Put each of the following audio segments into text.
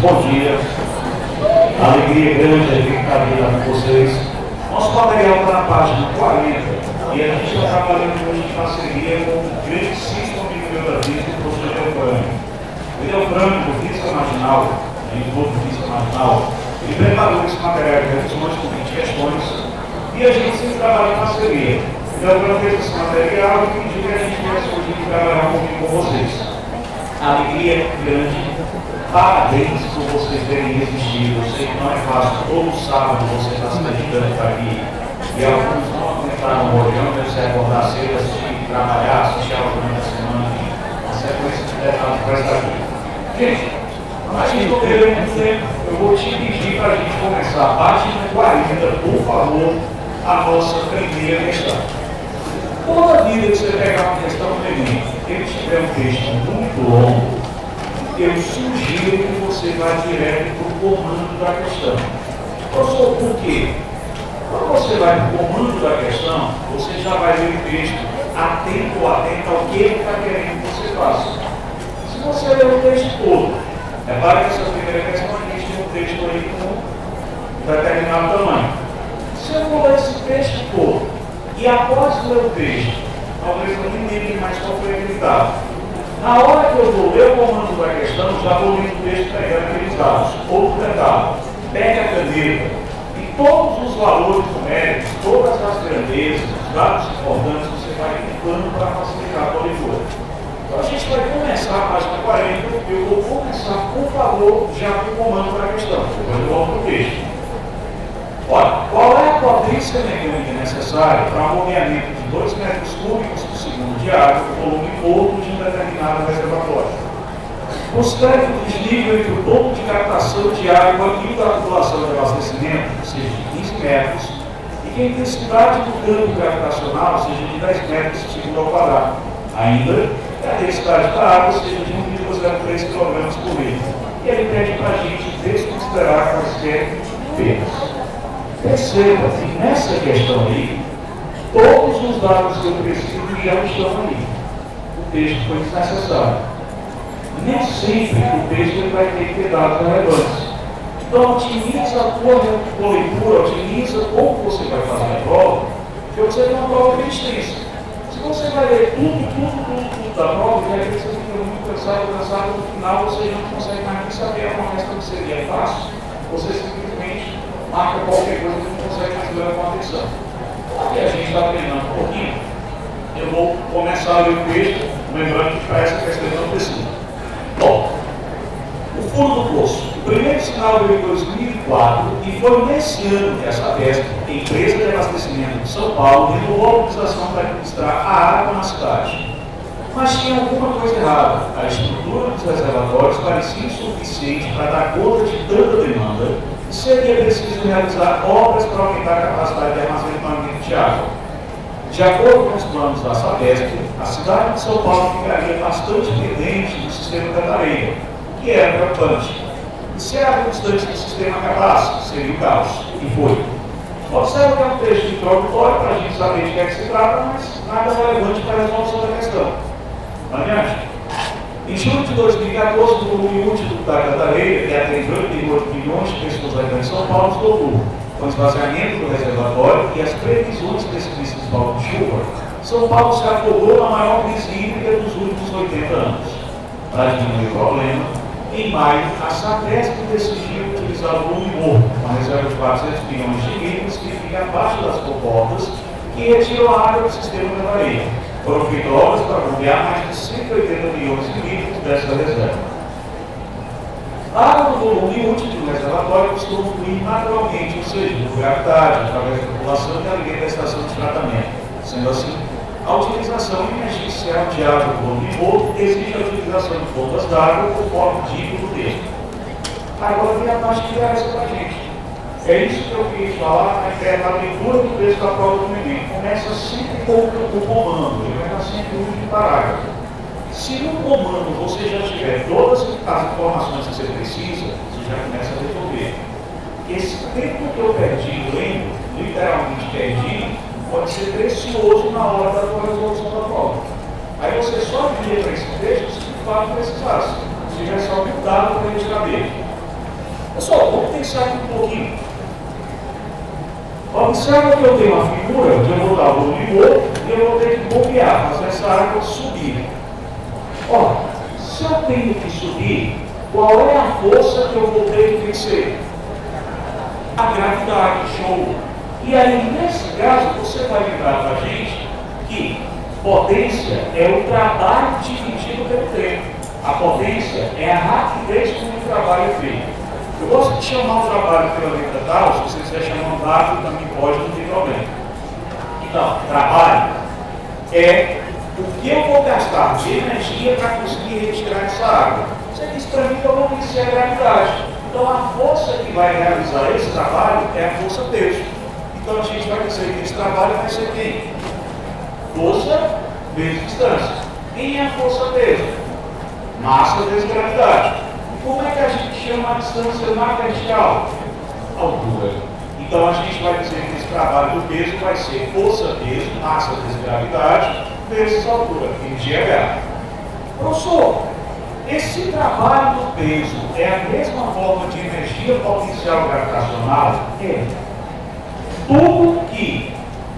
bom dia. Alegria grande a gente estar aqui com vocês. Nosso material está na página 40 e a gente está trabalhando hoje em parceria com o grande sistema de bibliografia do professor Delfrânio. O Delfrânio, do Física Marginal, do Física Marginal, ele preparou esse material de revisões com 20 questões e a gente sempre trabalha em parceria. O Delfrânio fez esse material e pediu que a gente tivesse hoje de trabalhar um pouquinho com vocês. A alegria é grande. Parabéns por vocês terem resistido. Eu sei que não é fácil. Todo sábado você está se dedicando para aqui. E alguns não aguentaram hoje. Não deve se acordar cedo, assistir, trabalhar, assistir ao durante a semana. Uma sequência de detalhes para estar aqui. Gente, a gente não perdeu muito tempo. Eu vou te pedir para a gente começar a página 40, por favor, a nossa primeira questão. Toda vida que você pegar uma questão do Enem, ele tiver um texto muito longo, eu sugiro que você vá direto para o comando da questão. Professor, por quê? Quando você vai para o comando da questão, você já vai ler o texto atento ou atento ao que ele está querendo que você faça. Se você ler o texto todo, é claro que essa primeira questão a gente tem um texto aí com um determinado tamanho. Se eu for ler esse texto todo, e após ler o texto, talvez eu nem lembre mais qual foi aquele dado. Na hora que eu vou ler o comando da questão, já vou ler o texto pegando aqueles dados. Outro detalhe, pega a caneta e todos os valores numéricos, todas as grandezas, os dados importantes, você vai limpando para facilitar a leitura. Então a gente vai começar a página 40, eu vou começar, por favor, já com o comando da questão. Depois eu volto para o texto. Olha, qual é a potência mecânica necessária para o moviamento de 2 metros cúbicos por segundo de água no volume morto de um determinado reservatório? Considere o desnível entre o ponto de captação de água e da tubulação de abastecimento, seja de 15 metros, e que a intensidade do campo gravitacional seja de 10 metros por segundo ao quadrado. Ainda que a densidade da água seja de 1,03 kg por litro. E ele pede para a gente desconsiderar quaisquer perdas. Perceba que nessa questão aí, todos os dados que eu preciso já estão ali. O texto foi desnecessário. Nem sempre o texto ele vai ter que ter dados relevantes. Então, otimiza a tua leitura, otimiza como você vai fazer a prova, porque você tem uma prova bem extensa. Se você vai ler tudo da prova, e aí você fica muito cansado, no final você não consegue mais nem saber uma questão que seria fácil, você simplesmente marca qualquer coisa que não consegue mais ler com atenção. Aqui a gente está treinando um pouquinho. Eu vou começar a ler o texto, lembrando que para essa questão não precisa. Bom, o fundo do poço. O primeiro sinal veio em 2004 e foi nesse ano que a Sabesp, empresa de abastecimento de São Paulo, renovou a autorização para administrar a água na cidade. Mas tinha alguma coisa errada. A estrutura dos reservatórios parecia insuficiente para dar conta de tanta demanda. Seria preciso realizar obras para aumentar a capacidade de armazenamento de água. De acordo com os planos da Sabesp, a cidade de São Paulo ficaria bastante dependente do sistema Cantareira, que era preocupante. E se a água distante do sistema acabasse, seria o caos. E foi. Observe que é um texto introdutório para a gente saber de que é que se trata, mas nada relevante para a resolução da questão. Adiante. Em julho de 2014, o volume útil da Cantareira, que atende 88 milhões de pessoas aqui em São Paulo, esgotou. Com o esvaziamento do reservatório e as previsões pessimistas de falta de chuva, São Paulo se afogou na maior crise hídrica dos últimos 80 anos. Para diminuir o problema, em maio, a Sabesp decidiu utilizar o volume morto, uma reserva de 400 milhões de litros que fica abaixo das comportas, que retiram a água do sistema Cantareira. Foram feitas obras para bombear mais de 180 milhões de litros dessa reserva. A água do volume útil do reservatório costuma fluir naturalmente, ou seja, por gravidade, através da população que alimenta a estação de tratamento. Sendo assim, a utilização emergencial de água do volume morto exige a utilização de bombas d'água conforme dito no texto. Agora vem a parte que interessa para a gente. É isso que eu queria falar na leitura do texto da prova do Enem. Começa sempre com o comando, ele vai estar sempre no último parágrafo. Se no comando você já tiver todas as informações que você precisa, você já começa a resolver. Esse tempo que eu perdi, lendo, literalmente perdi, pode ser precioso na hora da tua resolução da prova. Aí você só vira para esse texto se de fato precisasse. Se tivesse algum dado para ele caber. Pessoal, vamos pensar aqui um pouquinho. Observa que eu tenho uma figura, eu vou dar o limão e eu vou ter que bombear, fazer essa água subir. Ó, se eu tenho que subir, qual é a força que eu vou ter que vencer? A gravidade, show. E aí, nesse caso, você vai lembrar para a gente que potência é o trabalho dividido pelo tempo. A potência é a rapidez com que o trabalho é feito. Eu gosto de chamar o trabalho pela letra tal, se você quiser chamar um dado, também pode, não tem problema. Então, trabalho é o que eu vou gastar de energia para conseguir retirar essa água. Você disse para mim que eu vou vencer a gravidade. Então, a força que vai realizar esse trabalho é a força peso. Então, a gente vai dizer que esse trabalho vai ser quem? Força vezes distância. Quem é a força peso? Massa vezes gravidade. Como é que a gente chama a distância na vertical? Altura. Então a gente vai dizer que esse trabalho do peso vai ser força-peso, massa vezes gravidade, vezes altura, mgh. Professor, esse trabalho do peso é a mesma forma de energia potencial gravitacional? É. Tudo que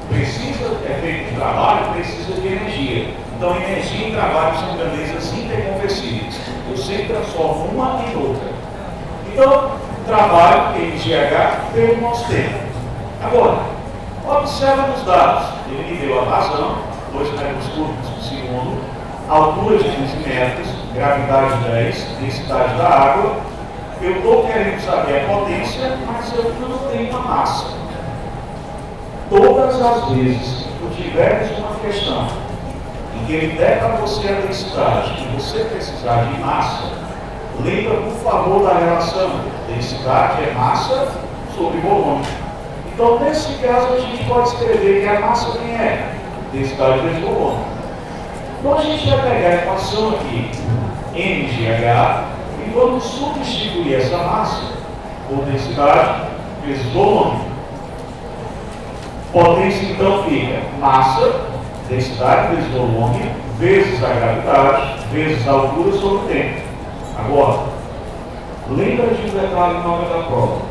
precisa é feito de trabalho precisa de energia. Então, energia e trabalho são grandezas interconversíveis. Eu sempre transformo uma em outra. Então, trabalho, mgh, pelo nosso tempo. Agora, observa nos dados. Ele me deu a vazão, 2 metros cúbicos por segundo, altura de 15 metros, gravidade 10, densidade da água. Eu estou querendo saber a potência, mas eu não tenho a massa. Todas as vezes que tu tiveres uma questão em que ele der para você a densidade e você precisar de massa, lembra, por favor, da relação. Densidade é massa sobre volume. Então, nesse caso, a gente pode escrever que a massa quem é? Densidade vezes volume. Então, a gente vai pegar a equação aqui, mgh, e vamos substituir essa massa por densidade vezes volume. Potência, então, fica massa, densidade vezes volume, vezes a gravidade, vezes a altura sobre o tempo. Agora, lembra de um detalhe na hora da prova.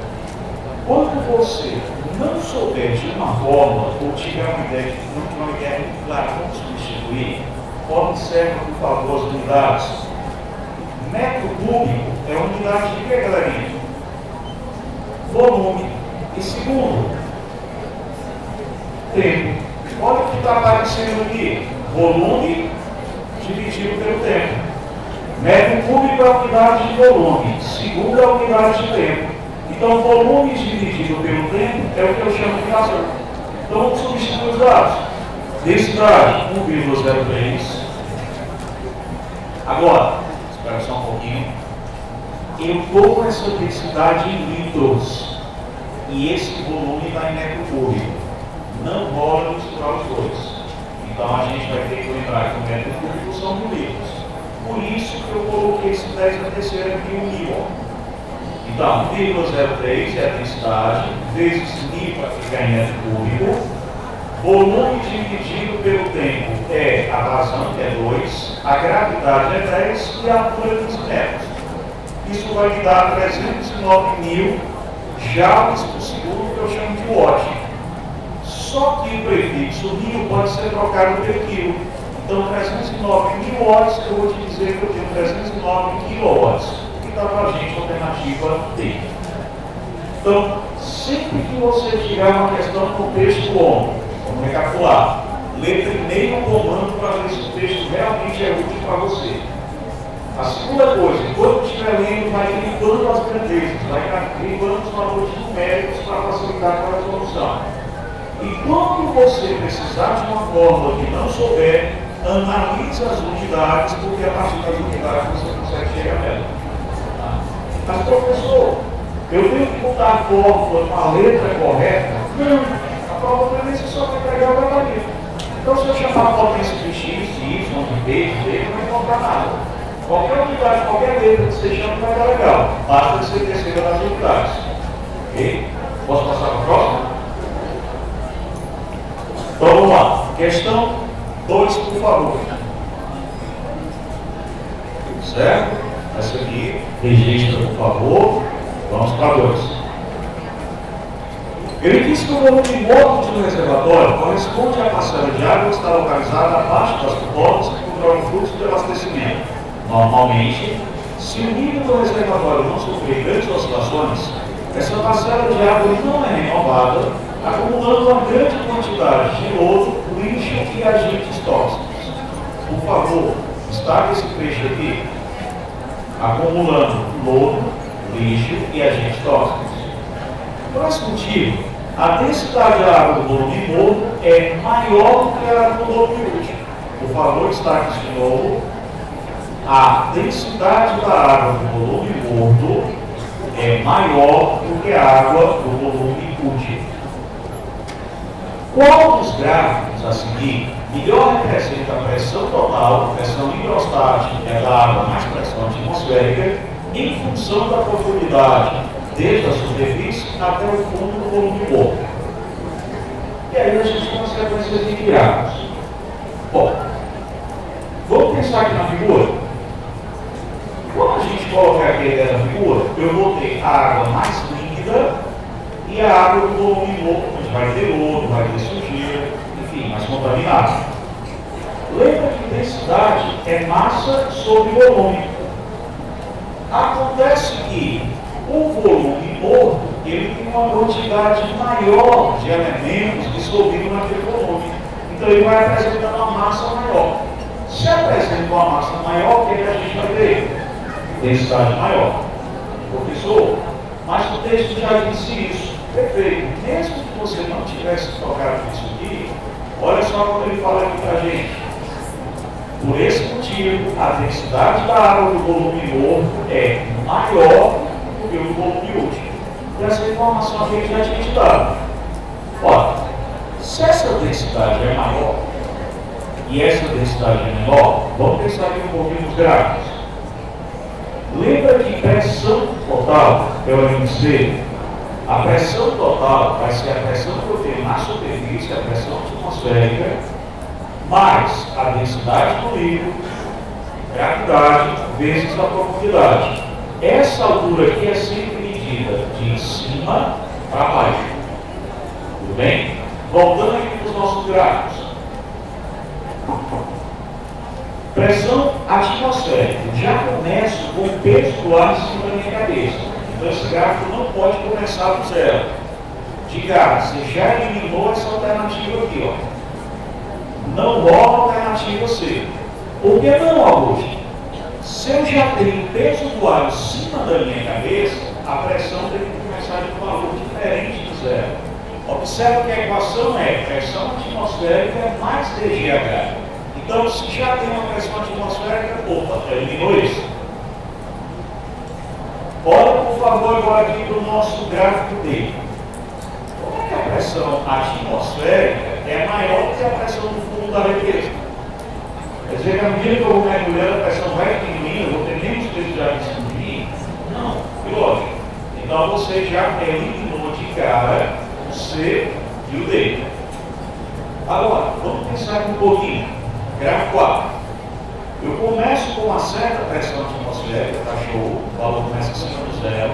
Quando você não souber de uma fórmula, ou tiver uma ideia muito clara como substituir, observa, por favor, as unidades. Metro cúbico é a unidade de quê, galerinha? Volume. E segundo, tempo. Olha o que está aparecendo aqui. Volume dividido pelo tempo. Metro cúbico é a unidade de volume. Segundo é a unidade de tempo. Então, volume dividido pelo tempo é o que eu chamo de razão. Então, vamos substituir os dados. Densidade 1,03. Agora, espera só um pouquinho. Eu estou com essa densidade em litros. E esse volume está em metro cúbico. Não rola misturar os dois. Então a gente vai ter que lembrar que o metro cúbico são 1.000 litros. Por isso que eu coloquei esse 10 na terceira aqui, 1.000. Então, 1,03 é a densidade, vezes 1.000 para ficar em metro cúbico. Volume dividido pelo tempo é a vazão, que é 2, a gravidade é 10 e a altura é 15 metros. Isso vai me dar 309.000 joules por segundo, que eu chamo de watt. Só que o prefixo mil pode ser trocado pelo quilo. Então, 309.000 watts, eu vou te dizer que eu tenho 309 quilowatts. Que está para a gente a alternativa D. Então, sempre que você tiver uma questão com texto longo, vamos recapitular. Lê primeiro o comando para ver se o texto realmente é útil para você. A segunda coisa, enquanto estiver lendo, vai limpando as grandezas, vai limpando os valores numéricos para facilitar a resolução. E quando você precisar de uma fórmula que não souber, analise as unidades, porque a partir das unidades você consegue chegar nela. Mas, professor, eu tenho que botar a fórmula com a letra correta? Não. A prova para você só vai pegar o gabarito. Então, se eu chamar a potência de x, de y, de b, de d, não vai encontrar nada. Qualquer unidade, qualquer letra que você chama vai dar legal. Basta você descer das unidades. Ok? Posso passar para a próxima? Então vamos lá. Questão 2, por favor. Certo? Essa aqui, registra, por favor. Vamos para 2. Ele diz que o volume morto do reservatório corresponde à parcela de água que está localizada abaixo das cupolas que controlam o fluxo de abastecimento. Normalmente, se o nível do reservatório não sofrer grandes oscilações, essa parcela de água não é renovada, acumulando uma grande quantidade de lodo, lixo e agentes tóxicos. Por favor, destaque esse trecho aqui. Acumulando lodo, lixo e agentes tóxicos. Por esse motivo, a densidade de água do volume morto é maior do que a do volume útil. Por favor, destaque isso de novo. A densidade da água do volume morto é maior do que a água do volume útil. Qual dos gráficos a seguir melhor representa a pressão total, pressão hidrostática, que é da água mais pressão atmosférica, em função da profundidade, desde a superfície até o fundo do volume morto? E aí a gente tem as sequências de gráficos. Bom, vamos pensar aqui na figura. Quando a gente colocar aqui a ideia da figura, eu vou ter a água mais líquida e a água do volume morto, onde vai ter lodo, vai ter sujeira, enfim, mais contaminada. Lembra que densidade é massa sobre volume. Acontece que o volume morto, ele tem uma quantidade maior de elementos dissolvidos naquele volume. Então ele vai apresentar uma massa maior. Se apresenta uma massa maior, o que a gente vai ter? Densidade maior. Professor, mas o texto já disse isso. Perfeito. Mesmo que você não tivesse tocado nisso aqui, olha só quando ele fala aqui para a gente. Por esse motivo, a densidade da água do volume morto é maior do que o do volume útil. E essa informação aqui já tinha te dado. Olha, se essa densidade é maior e essa densidade é menor, vamos pensar aqui um pouquinho nos gráficos. Lembra que pressão total, pelo MC, a pressão total vai ser a pressão que eu tenho na superfície, a pressão atmosférica, mais a densidade do líquido, gravidade, vezes a profundidade. Essa altura aqui é sempre medida de cima para baixo. Tudo bem? Voltando aqui para os nossos gráficos. Pressão atmosférica. Já começo com o peso do ar em cima da minha cabeça. Então esse gráfico não pode começar do zero. De cara, você já eliminou essa alternativa aqui, ó. Não rola alternativa C. Por que não, Augusto? Se eu já tenho o peso do ar em cima da minha cabeça, a pressão tem que começar de um valor diferente do zero. Observa que a equação é pressão atmosférica mais dGH. Então, se já tem uma pressão atmosférica, opa, eliminou isso. Olha, por favor, agora aqui para o nosso gráfico dele. Como é que a pressão atmosférica é maior que a pressão do fundo da represa? Quer dizer que à medida que eu vou mergulhando, a pressão vai diminuindo, eu vou ter menos peso de ar em cima de mim? Não, que lógico. Então você já eliminou de cara o C e o D. Agora, vamos pensar aqui um pouquinho. Gráfico 4. Eu começo com uma certa pressão atmosférica, tá show, o valor começa acima do zero.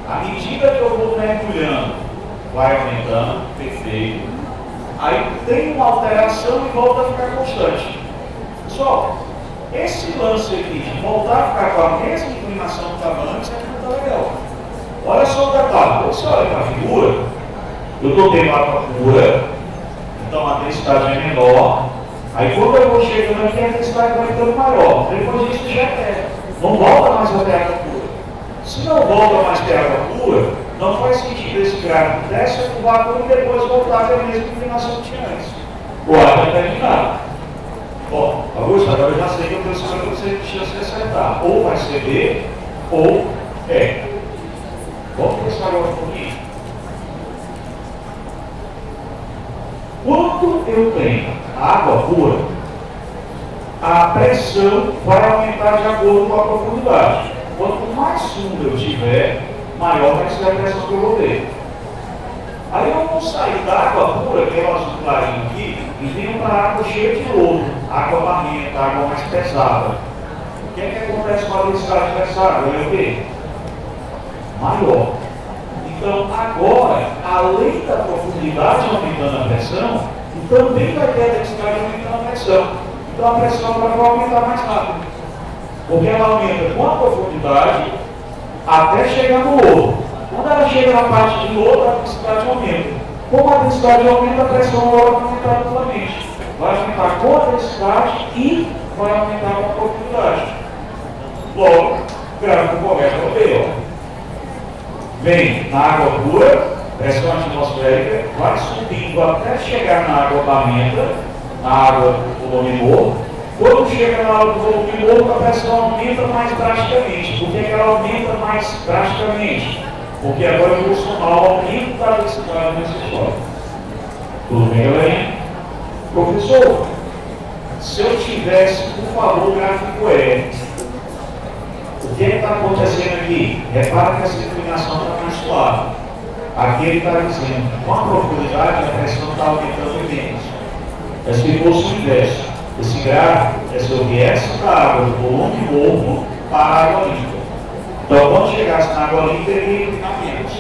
À medida que eu vou mergulhando, vai aumentando, perfeito. Aí tem uma alteração e volta a ficar constante. Pessoal, esse lance aqui de voltar a ficar com a mesma inclinação que estava antes é que não está legal. Olha só o detalhe, quando você olha para a figura, eu estou tendo a procura, então a densidade é menor. Aí quando eu vou chegando aqui, a densidade vai ficando maior. Depois disso já é. Não volta mais até a água pura. Se não volta mais até a água pura, não faz sentido esse gráfico desce o vácuo e depois voltar a mesma inclinação que tinha antes. O ar vai terminar. Bom, Augusto, agora eu já sei que eu tenho que você tem chance de acertar. Ou vai ser B, ou E. Vamos pensar agora um pouquinho. Quando eu tenho água pura, a pressão vai aumentar de acordo com a profundidade. Quanto mais fundo eu tiver, maior vai ser a pressão que eu vou ter. Aí eu vou sair da água pura, que é o azul clarinho aqui, e venho para a água cheia de lodo, água barrenta, água mais pesada. O que é que acontece com a densidade dessa água? É o quê? maior. Então, agora, além da profundidade aumentando a pressão, também vai ter a densidade aumentando a pressão. Então, a pressão agora vai aumentar mais rápido. Porque ela aumenta com a profundidade até chegar no lodo. Quando ela chega na parte de lodo, a densidade aumenta. Como a densidade aumenta, a pressão agora vai aumentar novamente. Vai aumentar com a densidade e vai aumentar com a profundidade. Logo, o gráfico começa no meio. Vem na água pura, pressão atmosférica, vai subindo até chegar na água barrenta, na água do volume morto. Quando chega na água do volume morto, a pressão aumenta mais drasticamente. Por que ela aumenta mais drasticamente? Porque agora eu vou somar o aumento da densidade nessa história. Tudo bem, galerinha? Professor, se eu tivesse, por favor, o gráfico E, o que está acontecendo aqui? Repara que essa inclinação está mais suave. Aqui ele está dizendo que com a profundidade a pressão está aumentando menos. Mas se fosse o inverso, esse gráfico é se eu viesse da água do volume morto para a água limpa. Então, quando chegasse na água limpa, ele ia inclinar menos.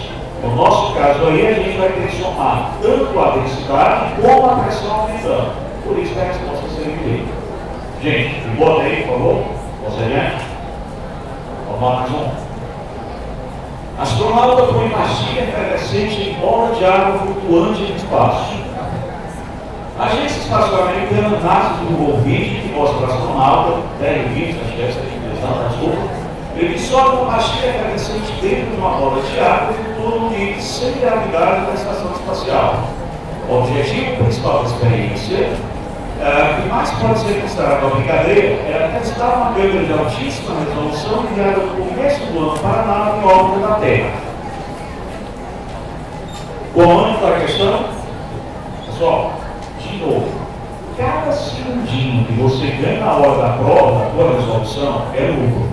No nosso caso aí, a gente vai ter que somar tanto a densidade como a pressão aumentando. Por isso que a resposta seria B. Gente, bota aí, por favor. Você adiante? Vamos lá, mais um. Astronauta põe pastilha efervescente em bola de água flutuante no espaço. A Agência Espacial Americana NASA divulgou um vídeo que mostra o astronauta, 10 vídeos, acho que essa é a expressão, desculpa. Ele solta uma pastilha efervescente dentro de uma bola de água e flutua no ambiente sem gravidade da estação espacial. O objetivo principal da experiência, que mais pode ser considerado uma brincadeira, era testar uma câmera de altíssima resolução enviada no começo do ano para a nave em órbita da Terra. Como está a questão? Pessoal, de novo, cada segundinho que você ganha na hora da prova, da tua resolução, é lucro.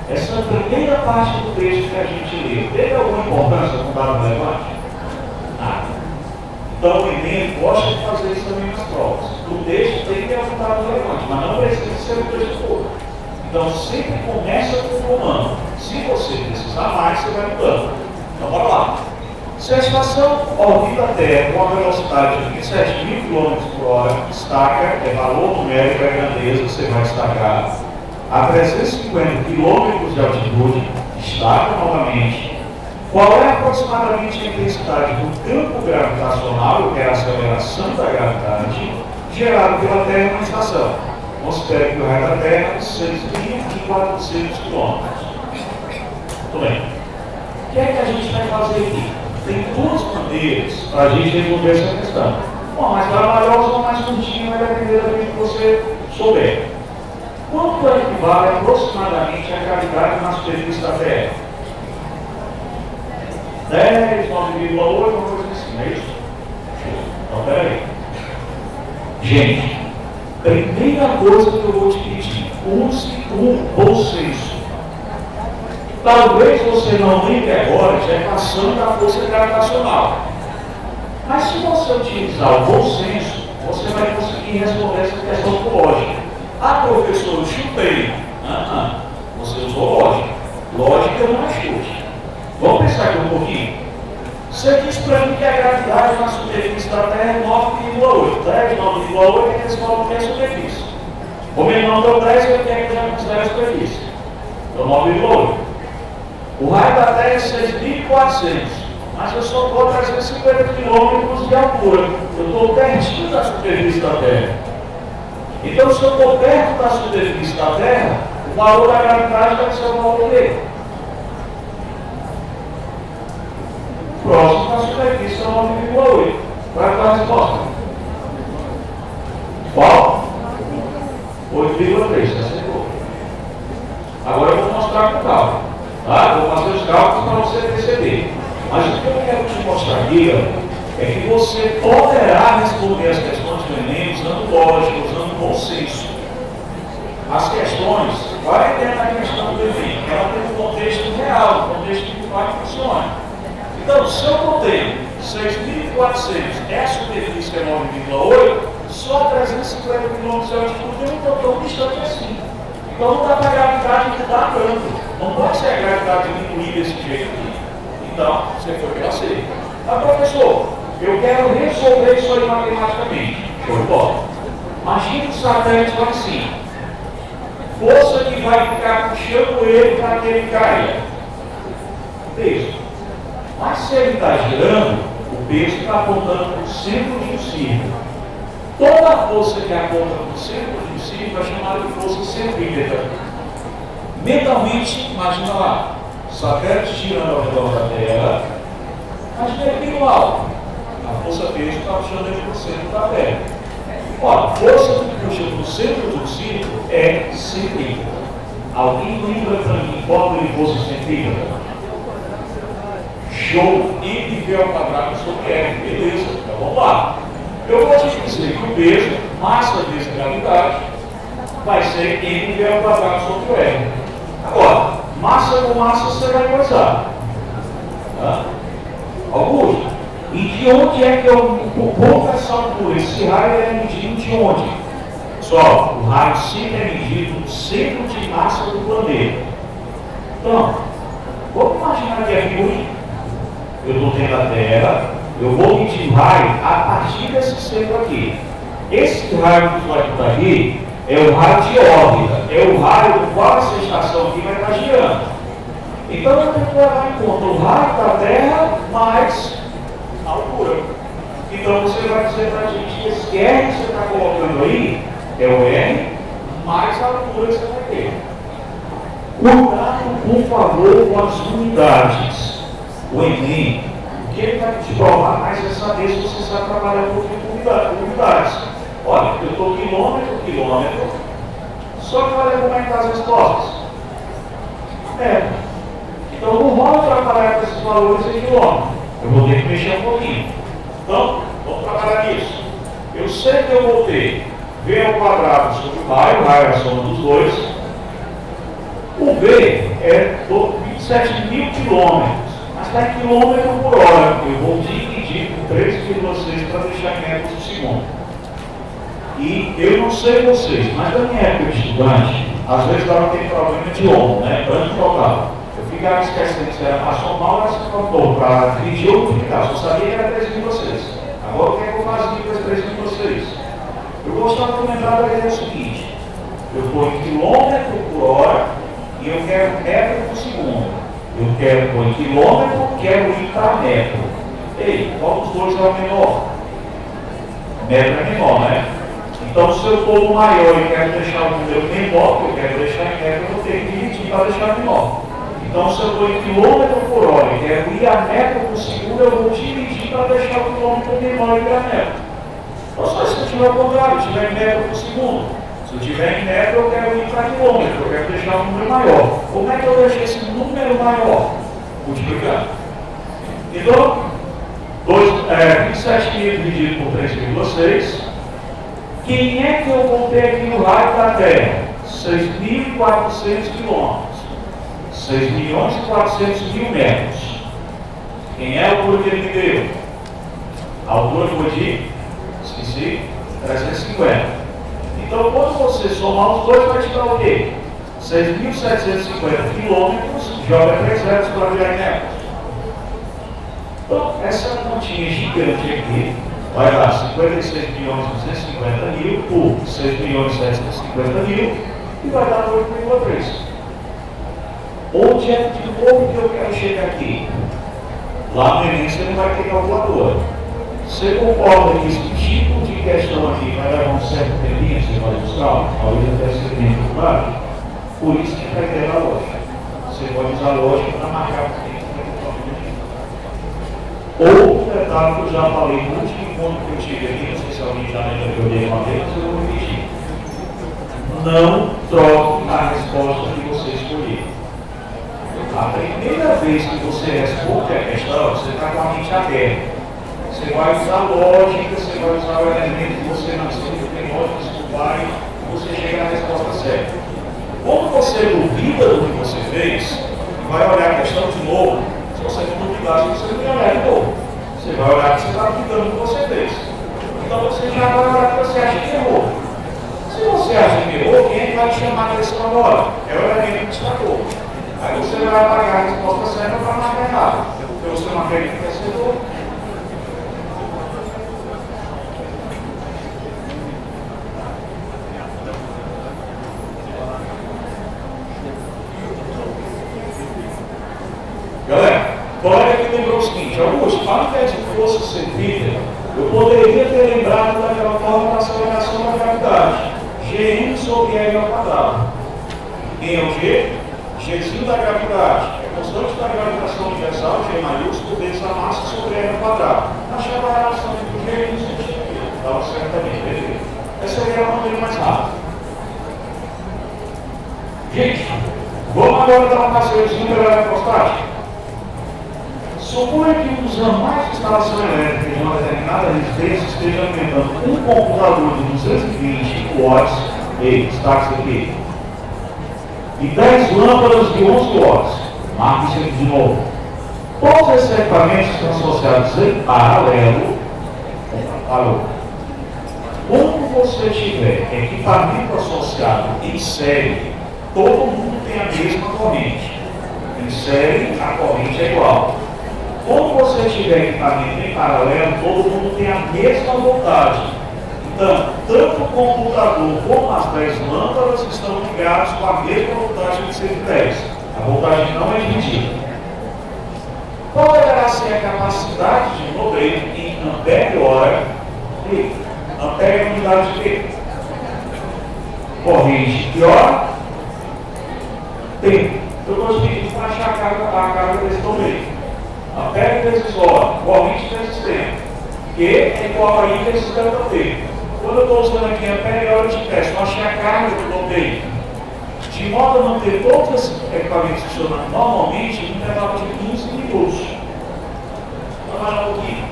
Essa primeira parte do texto que a gente lê, teve alguma importância com o dado relevante? Nada. Então o Enem gosta de fazer isso também nas provas. O texto tem que ter um dado relevante, mas não precisa ser o texto todo. Então sempre começa com o comando. Se você precisar mais, você vai mudando. Então bora lá. Se a estação orbita a Terra com uma velocidade de 27.000 km/h, destaca, é valor numérico, é grandeza, você vai destacar. A 350 km de altitude, destaca novamente. Qual é aproximadamente a intensidade do campo gravitacional, que é a aceleração da gravidade, gerado pela Terra na estação? Considere que o raio da Terra é 6.400 km. Muito bem. O que é que a gente vai fazer aqui? Tem duas maneiras para a gente resolver essa questão. Uma mais trabalhosa, uma mais curtinha, vai depender do que você souber. Quanto equivale aproximadamente a gravidade na superfície da Terra? 10, 9,8, uma coisa assim, não é isso? Então, peraí. Gente, primeira coisa que eu vou te pedir, use um bom senso. Talvez você não lembre agora de equação da força gravitacional. Mas se você utilizar o bom senso, você vai conseguir responder essa questão com lógica. Ah, professor, eu chutei. Você usou lógica. Lógica não é chute. Vamos pensar aqui um pouquinho. Você diz para mim que a gravidade na superfície da Terra é 9,8. 10, 9,8 é que eles falam que é a superfície. O menor deu 10, eu quero que já considere a superfície. Então 9,8. O raio da Terra é 6.400. Mas eu só estou a 350 km de altura. Eu estou pertinho da superfície da Terra. Então, se eu estou perto da superfície da Terra, o valor da gravidade vai ser o valor dele. Próximo da superfície é 9,8. Qual é a resposta? Qual? 8,3, você acertou. Agora eu vou mostrar com calma. Tá? Vou fazer os cálculos para você perceber. Mas o que eu quero te mostrar aqui é que você poderá responder as questões do Enem usando lógica, usando bom senso. As questões, vai ter na questão do Enem, ela tem um contexto real, um contexto que vai funcionar. Então, se eu contei 6.400 é a superfície que é 9,8, só 350 km de altitude eu não estou tão distante assim. Então não dá para a gravidade mudar tanto. Não pode ser a gravidade diminuir desse jeito aqui. Então, você foi pela C. Mas, professor, eu quero resolver isso aí matematicamente. Show de bola. Imagina que o satélite vai assim. Força que vai ficar puxando ele para que ele caia. Peso. Mas se ele está girando, o peso está apontando para o centro de um círculo. Toda a força que aponta para o centro de um círculo é chamada de força centrípeta. Mentalmente, imagina lá, satélite girando ao redor da Terra, imagina ele bem alto. A força peso está puxando ele para o centro da Terra. Olha, a força que puxa para o centro do círculo é centrípeta. Alguém lembra para mim qual é a força centrípeta? Show, MV ao quadrado sobre R, beleza, então vamos lá. Eu vou te dizer que o peso, massa vezes gravidade, vai ser MV ao quadrado sobre o R. Agora, massa com massa você vai coisar. Tá? Augusto, e de onde é que eu vou essa altura? Esse raio é medido de onde? Pessoal, o raio sempre é medido no centro de massa do planeta. Então, vamos imaginar que é fluido. Eu estou dentro da Terra, eu vou medir o raio a partir desse centro aqui. Esse raio que vai estar aqui é o raio de órbita, é o raio do qual essa estação aqui vai estar girando. Então eu tenho que levar em conta o raio da Terra mais a altura. Então você vai dizer para a gente que esse R que você está colocando aí é o R mais a altura que você vai ter. Cuidado, por favor, com as unidades. O Enem, o que ele vai te provar mais é saber se você sabe trabalhar um pouquinho com unidades. Olha, eu estou quilômetro, só que olha como é que está as respostas. Então não rola trabalhar com esses valores em quilômetro. Eu vou ter que mexer um pouquinho. Então, vamos trabalhar nisso. Eu sei que eu vou ter V ao quadrado sobre o raio é a soma dos dois. O V é 27.000 quilômetros. Mas está em quilômetro por hora. Eu vou dividir por 3,6 para deixar em metros por segundo. E eu não sei vocês, mas na minha época de estudante, às vezes dava aquele problema de ombro, né? Branco total. Eu ficava esquecendo se era nacional ou se contou para dividir ou multiplicar. Só sabia que era 3,6. Agora o que é que eu fazia com esse 3,6? Eu gostava de lembrar da ideia seguinte: eu estou em quilômetro por hora e eu quero metro por segundo. Eu quero pôr em quilômetro, quero ir para metro. Ei, qual dos dois é o menor? Metro é menor, né? Então, se eu estou no maior e quero deixar o número menor, que eu quero deixar em metro, eu vou ter que dividir para deixar menor. Então, se eu estou em quilômetro por hora e quero ir a metro por segundo, eu vou dividir para deixar o quilômetro menor e ir a metro. Então, só se eu tiver o contrário, se eu estiver em metro por segundo. Se eu estiver em metro, eu quero ir para quilômetro, eu quero deixar um número maior. Como é que eu deixo esse número maior? Multiplicando. Então, 27.000 dividido por 3,6. Quem é que eu vou ter aqui no raio da Terra? 6.400 quilômetros. 6.400.000 metros. Quem é a altura que ele me deu? A altura foi de, esqueci, 350. Então, quando você somar os dois, vai te dar o quê? 6.750 quilômetros, joga 3 zeros para virar em metros. Então, essa continha gigante aqui vai dar 56.250.000 por 6.750.000 e vai dar 8,3. Onde é de novo que eu quero chegar aqui? Lá no Enem você não vai ter calculadora. Você concorda que esse tipo de questão aqui vai levar um certo tempinho, você vai buscar, talvez até ser bem claro? Por isso que vai ter a lógica. Você pode usar a lógica para marcar o tempo. Outro detalhe que eu já falei no último encontro que eu tive aqui, não sei se alguém já lembra que eu dei uma vez, eu vou repetir. Não troque a resposta que você escolheu. A primeira vez que você responde a questão, você está com a mente aberta. Você vai usar lógica, você vai usar o elemento que você nasceu, que tem lógica, escutar e você chega na resposta certa. Quando você duvida do que você fez, vai olhar a questão de novo. Se você não duvidar, você não vai olhar de novo. Você vai olhar que você está duvidando do que você fez. Então você já vai olhar que você acha que errou. Se você acha que errou, quem é que vai te chamar a questão agora? É o elemento que destacou. Aí você vai apagar a resposta certa para marcar errado. Porque você não acredita que acertou. Galera, o colega aqui lembrou o seguinte: Augusto, ao invés de força centrípeta, eu poderia ter lembrado daquela forma da aceleração da gravidade. G1 sobre R ao quadrado. Quem é o G? Gzinho da gravidade. É constante da gravitação universal, G maiúsculo, vezes a massa sobre R ao quadrado. Achava a relação entre o G e o G. Estava certo também, beleza? Essa seria a maneira mais rápida. Gente, vamos agora dar um passeiozinho pela eletrostática. Suponha que usando mais instalação elétrica de uma determinada resistência esteja alimentando um computador de 220 watts, destaque aqui, e 10 lâmpadas de 11 watts. Marque isso aqui de novo. Todos esses equipamentos estão associados em paralelo. Quando você tiver equipamento associado em série, todo mundo tem a mesma corrente. Em série, a corrente é igual. Quando você tiver equipamento em paralelo, todo mundo tem a mesma voltagem. Então, tanto o computador como as 10 lâmpadas estão ligados com a mesma voltagem de 110. A voltagem não é dividida. Qual deverá ser a capacidade de bloqueio em ampere-hora? Ampere é unidade de quê? Corrente de hora? Tempo. Eu estou pedindo para achar a carga desse bloqueio. Ampere vezes hora, corrente vezes tempo, que é igual a I vezes delta T. Quando eu estou usando aqui ampere hora, eu te peço, eu achei a carga do bloqueio. De modo a manter todos esses equipamentos funcionando normalmente, em um intervalo de 15 minutos. Vamos lá um pouquinho.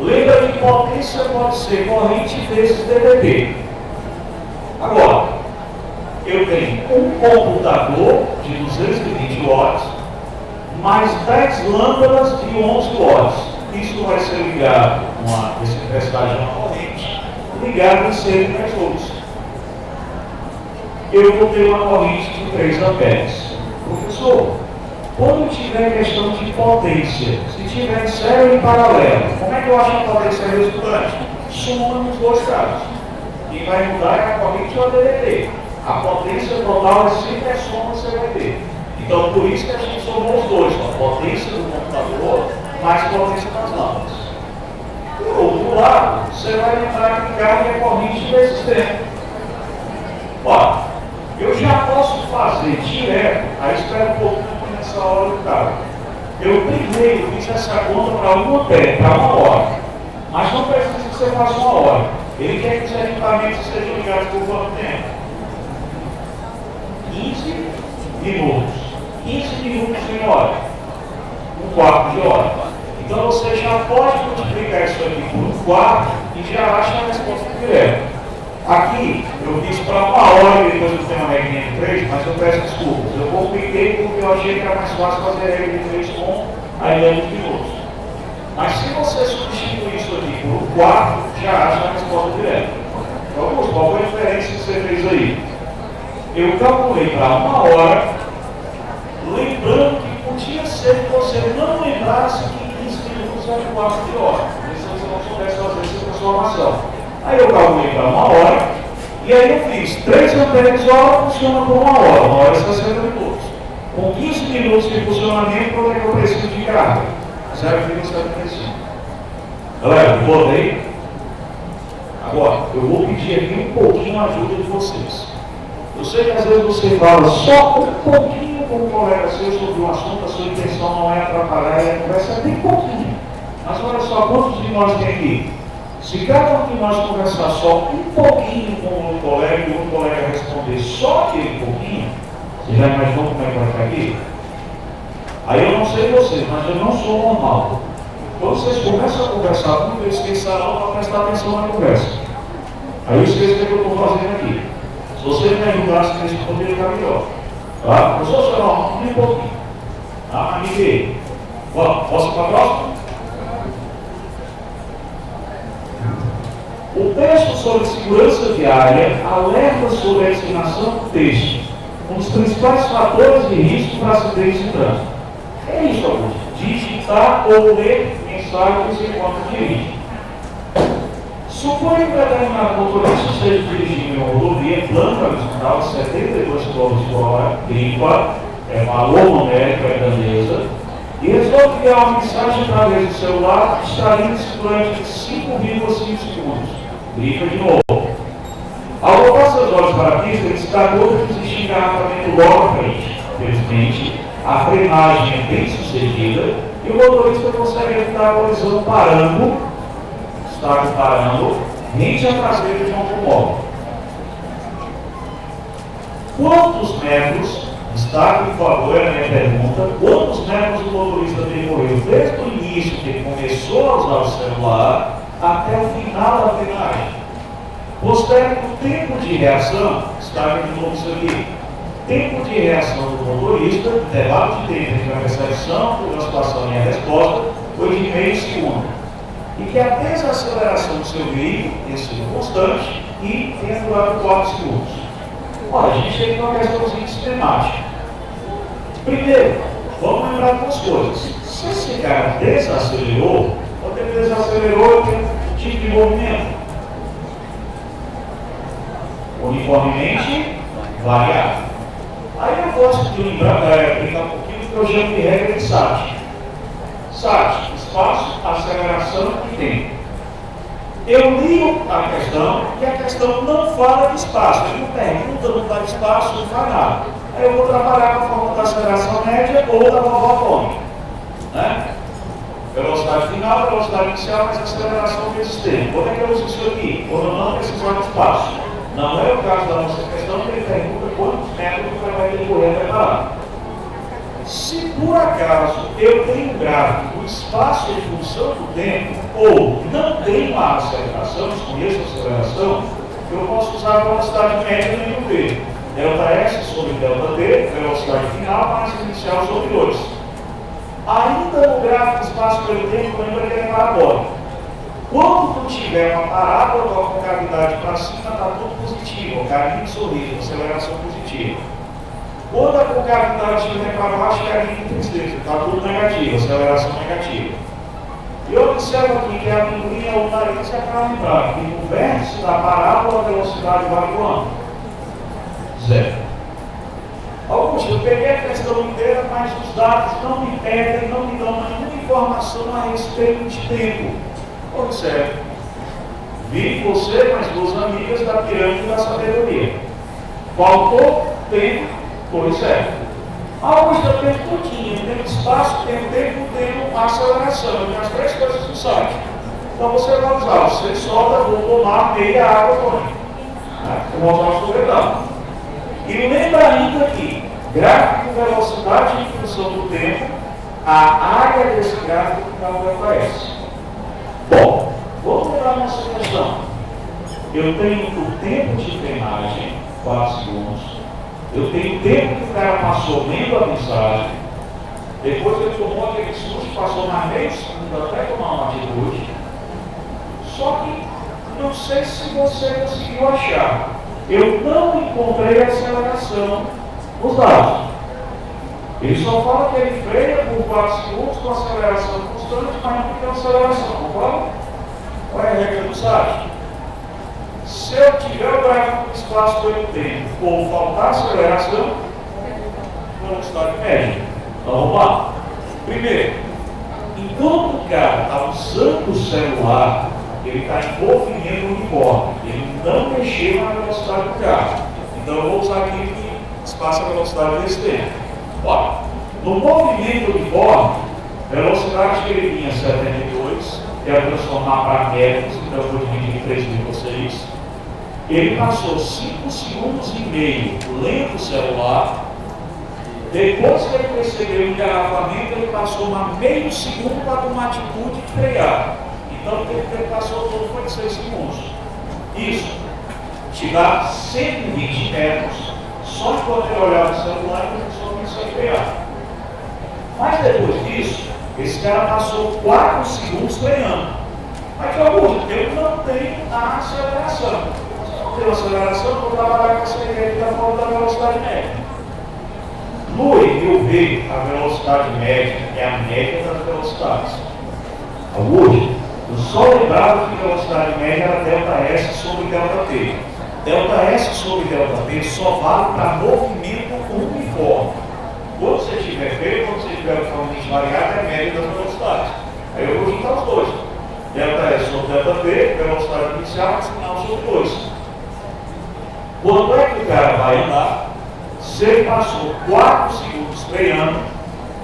Lembra que potência pode ser corrente vezes dVt. Agora, eu tenho um computador de 220 watts, mais 10 lâmpadas de 11 watts. Isso vai ser ligado com a reciprocidade de uma corrente, ligado em 110 volts. Eu vou ter uma corrente de 3 amperes. Professor, quando tiver questão de potência, se tiver em série ou em paralelo, como é que eu acho a potência resultante? Soma nos dois casos. E vai mudar é a corrente ou a dVt. A potência total é sempre a soma que você vai ter. Então, por isso que a gente somou os dois, a potência do computador mais potência das lâmpadas. Por outro lado, você vai lembrar que carga é corrente vezes tempo. Olha, eu já posso fazer direto, aí espera um pouquinho nessa hora do carro. Eu primeiro fiz essa conta para 1 ampere, para 1 hora. Mas não precisa que você faça 1 hora. Ele quer que os equipamentos estejam ligados por quanto tempo? 15 minutos. 15 minutos em hora, 1/4 de hora. Então você já pode multiplicar isso aqui por 1/4 e já acha a resposta direta. Aqui eu fiz para 1 hora e depois eu tenho uma regrinha de 3, mas eu peço desculpas. Eu compliquei porque eu achei que era mais fácil fazer a regra de 3 com a ideia de minutos. Mas se você substituir isso aqui por 1/4, já acha a resposta direta. Então, Augusto, qual foi a diferença que você fez aí? Eu calculei para 1 hora. Lembrando que podia ser que você não lembrasse que 15 minutos era 1/4 de hora. Se você não soubesse fazer essa transformação. Aí eu calculei para 1 hora, e aí eu fiz 3 amperes hora funciona por 1 hora, 1 hora e 60 minutos. Com 15 minutos de funcionamento, quanto é que eu preciso de carga? 0,75. Galera, botei. Agora, eu vou pedir aqui um pouquinho a ajuda de vocês. Eu sei que às vezes você fala só um pouquinho com um colega seu sobre um assunto, a sua intenção não é atrapalhar e a conversa é bem pouquinho. Mas olha só, quantos de nós tem aqui? Se cada um de nós conversar só um pouquinho com o outro colega e o outro colega responder só aquele pouquinho, você já imaginou como é que vai ficar aqui? Aí eu não sei vocês, mas eu não sou normal. Quando vocês começam a conversar comigo, eu esqueço a aula para prestar atenção na conversa. Aí eu esqueço o que eu estou fazendo aqui. Se você me ajudasse nesse poder, ficar melhor. Tá? Eu sou só um pouquinho. Tá? Amiguei. Posso ir para a próxima? O texto sobre segurança viária alerta sobre a estimação do texto, um dos principais fatores de risco para acidentes de trânsito. É isso, Augusto. Diz digitar ou ler mensagens enquanto dirige. Suponha que determinado motorista esteja dirigindo em uma rodovia plana horizontal 72 km por hora, gripa, valor numérico, grandeza, e resolve enviar uma mensagem através do celular, distraindo-se durante 5,5 segundos. Gripa de novo. Ao voltar seus olhos para a pista, ele se dá conta que existe engarrafamento logo à frente. Felizmente, a frenagem é bem sucedida e o motorista consegue evitar a colisão parando rente à traseira de um automóvel. Quantos metros, destaque por favor, é a minha pergunta, quantos metros o motorista percorreu desde o início que ele começou a usar o celular até o final da frenagem? Considere que o tempo de reação, destaque de novo isso aqui, tempo de reação do motorista, intervalo de tempo entre a recepção, a situação e a resposta, foi de meio segundo. E que a desaceleração do seu veículo tenha sido constante e tenha durado 4 segundos. Olha, a gente tem uma questãozinha sistemática. Primeiro, vamos lembrar duas coisas. Se esse cara desacelerou, quando ele desacelerou, ele tem um tipo de movimento uniformemente variável. Aí eu gosto de brincar um pouquinho do que eu chamo de regra de SAT. SAT, espaço, aceleração e tempo. Eu ligo a questão e a questão não fala de espaço. Ele não pergunta, não dá espaço, não faz nada. Aí eu vou trabalhar com a forma da aceleração média ou da vovó atômica. Né? Velocidade final, velocidade inicial, mas aceleração vezes tempo. Como é que eu uso isso aqui? Quando eu não precisar de espaço. Não é o caso da nossa questão, que ele pergunta quantos metros vai percorrer até parar. Se por acaso eu tenho um gráfico do espaço em função do tempo, ou não tenho uma aceleração, desconheço a aceleração, eu posso usar a velocidade média do v. Δs sobre ΔT, velocidade final, mais inicial sobre 2. Ainda no gráfico do espaço pelo tempo, lembra que ele é parabólico. Quando tu tiver uma parábola com a concavidade para cima, está tudo positivo, o caminho sorriso, aceleração positiva. Quando a concavidade estiver para baixo, caminho tristeza, está tudo negativo, aceleração negativa. E eu observo aqui que a amendoim ou o nariz é para lembrar que no vértice da parábola a velocidade vale quanto? 0. Augusto, eu peguei a questão inteira, mas os dados não me pedem, não me dão nenhuma informação a respeito de tempo. Observe, vi você com as duas amigas da pirâmide da sabedoria. Faltou tempo, pois é. Augusto, eu tenho tudinho, tenho espaço, tenho tempo, tenho aceleração, eu tenho as 3 coisas no site. Então você vai usar, você solta, vou tomar meia água tônica. Vou mostrar o sobredado. E lembra ainda que gráfico de velocidade em função do tempo, a área desse gráfico não aparece. Bom, vamos pegar a nossa questão. Eu tenho o tempo de frenagem, 4 segundos. Eu tenho o tempo que o cara passou lendo a mensagem. Depois ele tomou aquele susto, passou mais meio segundo até tomar uma atitude. Só que não sei se você conseguiu achar. Eu não encontrei aceleração nos dados. Ele só fala que ele freia por 4 segundos com aceleração constante, mas não tem aceleração, concorda? Qual é a regra do site? Se eu tiver o gráfico do espaço pelo tempo ou faltar aceleração, velocidade média. Então vamos lá. Primeiro, enquanto o cara está usando o celular, ele está em movimento uniforme, ele não mexeu na velocidade do carro. Então eu vou usar aqui que espaço a velocidade desse tempo. Olha, no movimento uniforme, velocidade que ele vinha 72, quero transformar para metros, então eu vou dividir em 3.6. Ele passou 5 segundos e meio lendo o celular. Depois que ele percebeu o engarrafamento, ele passou meio segundo para tomar atitude de frear. Então o tempo que ele passou todo foi de 6 segundos. Isso te dá 120 metros só de poder olhar no celular e a pessoa começou a frear. Mas depois disso, esse cara passou 4 segundos freando. Mas que Augusto, eu não tenho a aceleração. Se eu não tenho aceleração, eu vou trabalhar com essa ideia da forma da velocidade média. No EUV, a velocidade média é a média das velocidades velocidades. Hoje, eu só lembrava que velocidade média era ΔS sobre ΔT. ΔS sobre ΔT só vale para movimento uniforme. Quando você tiver feio, quando você tiver o forma variável, é a média das velocidades. Aí eu vou juntar os dois. ΔS sobre ΔT, velocidade inicial, maximal sobre 2. Quando é que o cara vai andar? Se ele passou 4 segundos freando,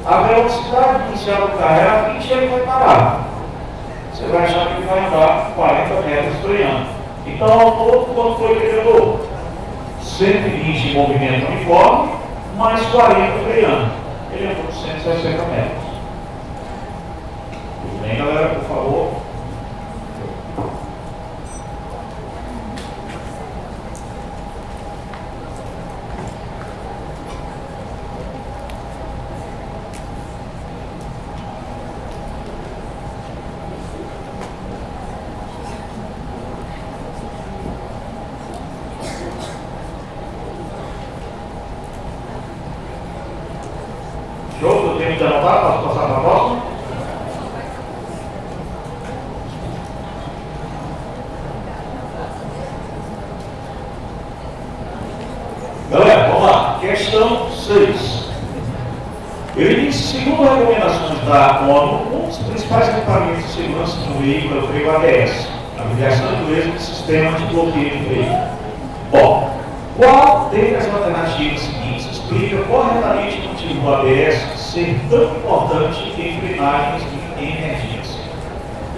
a velocidade inicial do carro era 20 e ele vai parar. Você vai achar que ele vai andar 40 metros freando. Então, ao todo, quanto foi que ele andou? 120 em movimento uniforme, mais 40 freando. Ele andou 160 metros. Tudo bem, galera? Por favor. Show? Eu tenho que anotar, posso passar para a próxima? Galera, vamos lá. Questão 6. Ele disse, segundo recomendações da ONU, um dos principais equipamentos de segurança do veículo é o freio ABS, a avaliação de dureza do sistema de bloqueio de freio. Bom, qual dentre as alternativas seguintes explica corretamente o motivo do ABS ser tão importante em frenagens de emergência?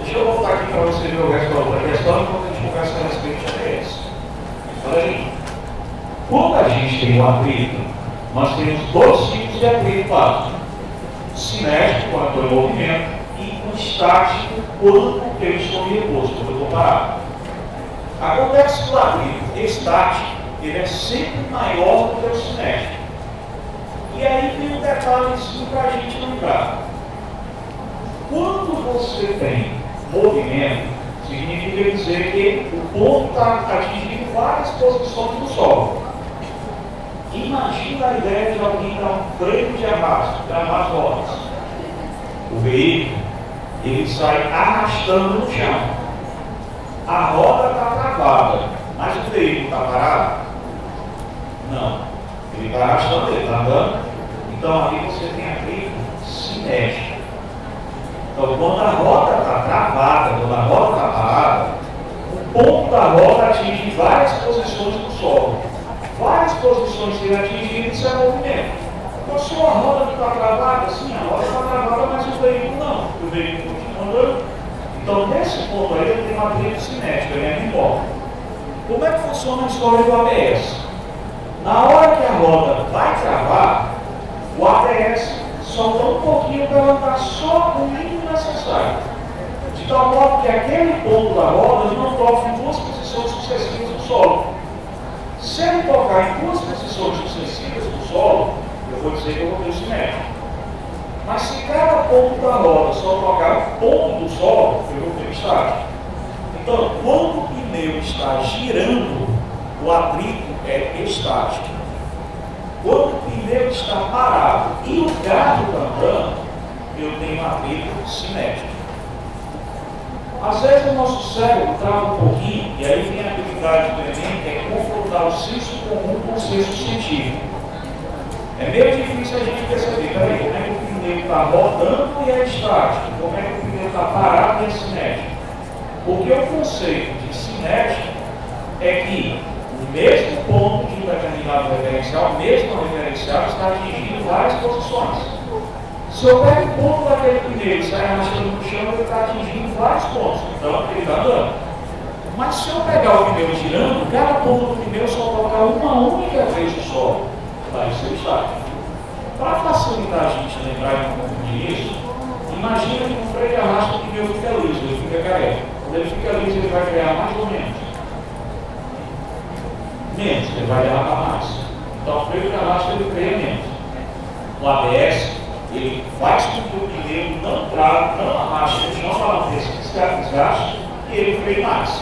Deixa eu voltar aqui para você ver o resto da outra questão enquanto a gente conversa a respeito de ABS. Olha aí. Quando a gente tem um atrito, nós temos dois tipos de atrito básico. Cinético, quando eu estou em movimento, e um estático, quando eu estou em repouso, quando eu estou parado. Acontece que o atrito estático, ele é sempre maior do que o cinético. E aí tem um detalhezinho para a gente lembrar. Quando você tem movimento, significa dizer que o ponto está atingindo várias posições do solo. Imagina a ideia de alguém dar um freio de arrasto para as rodas. O veículo, ele sai arrastando no chão. A roda está travada, mas o veículo está parado? Não. Ele está arrastando, ele está andando. Então ali você tem atrito cinético. Então quando a roda está travada, quando a roda está parada, o ponto da roda atinge várias posições do solo. Várias posições que ele atingir, isso é movimento. Então se uma roda não está travada, sim, a roda está travada, mas o veículo não. O veículo continua andando. Então nesse ponto aí ele tem um atrito cinético, ele é menor. Como é que funciona a história do ABS? Na hora que a roda vai travar, o ABS solta um pouquinho para ela andar só o mínimo necessário. De tal modo que aquele ponto da roda não toca em duas posições sucessivas do solo. Se ele tocar em duas posições sucessivas do solo, eu vou dizer que eu vou ter o cinético. Mas se cada ponto da roda só tocar um ponto do solo, eu vou ter o estático. Então, quando o pneu está girando, o atrito é estático. Quando o pneu está parado e o carro está andando, eu tenho um atrito cinético. Às vezes o nosso cérebro trava um pouquinho, e aí vem a habilidade do Enem, que é confrontar o senso comum com o senso científico. É meio difícil a gente perceber, peraí, como é que o pneu está rodando e é estático? Como é que o pneu está parado e é cinético? Porque o conceito de cinético é que o mesmo ponto de um determinado referencial, mesmo referencial, está atingindo várias posições. Se eu pego o ponto daquele pneu e sair arrastando no chão, ele está atingindo vários pontos, então ele está andando. Mas se eu pegar o pneu girando, cada ponto do pneu só tocar uma única vez no solo, vai ser estático. Para facilitar a gente lembrar e não confundir isso, imagina que um freio de arrasto o pneu fica liso, ele fica careca. Quando ele fica liso, ele vai frear mais ou menos? Menos, ele vai derrapar mais. Então o freio de arrasto ele freia menos. O ABS, ele faz com que o pneu não trave, não arraste, no chão para manter esse desgaste e ele freie mais.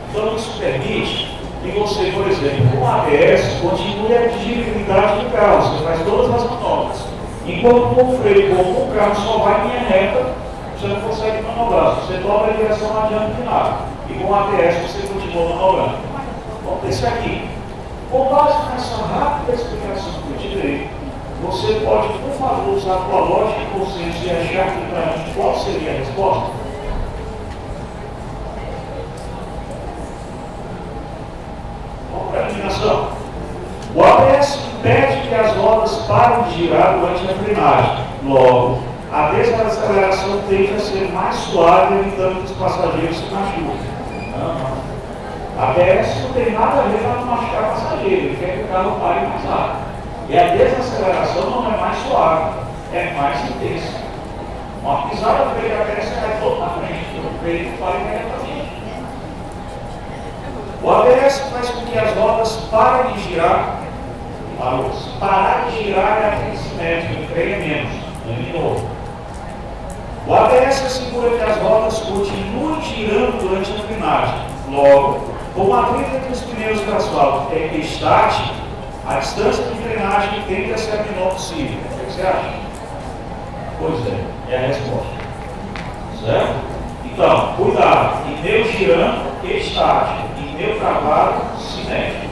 Então isso permite que você, por exemplo, com o ABS, continue a dirigibilidade do carro, você faz todas as manobras. Enquanto com o freio, como o carro só vai em linha reta, você não consegue manobrar. Se você dobra a direção, não adianta nada. E com o ABS você continua manobrando. Vamos pensar aqui. Com base nessa rápida explicação que eu te dei, você pode, por favor, usar a sua lógica e consciência e achar que para mim qual seria a resposta? Vamos para a eliminação. O ABS impede que as rodas parem de girar durante a frenagem. Logo, a desaceleração tende a ser mais suave, evitando que os passageiros se machuquem. A ABS não tem nada a ver para não machucar passageiro, ele quer que o carro pare mais rápido. E a desaceleração não é mais suave, é mais intensa. Uma pisada do freio de ABS cai todo na frente, o freio para imediatamente. O ABS faz com que as rodas parem de girar. Parar de girar é aquele simétrico, o freio é menos, eliminou. O ABS assegura que as rodas continuem girando durante a frenagem. Logo, como a atrito entre os pneus do asfalto é estático, a distância de frenagem tende a ser a menor possível. O que você acha? Pois é a resposta. Certo? Então, cuidado. Pneu girando, estático. Pneu travado, cinético.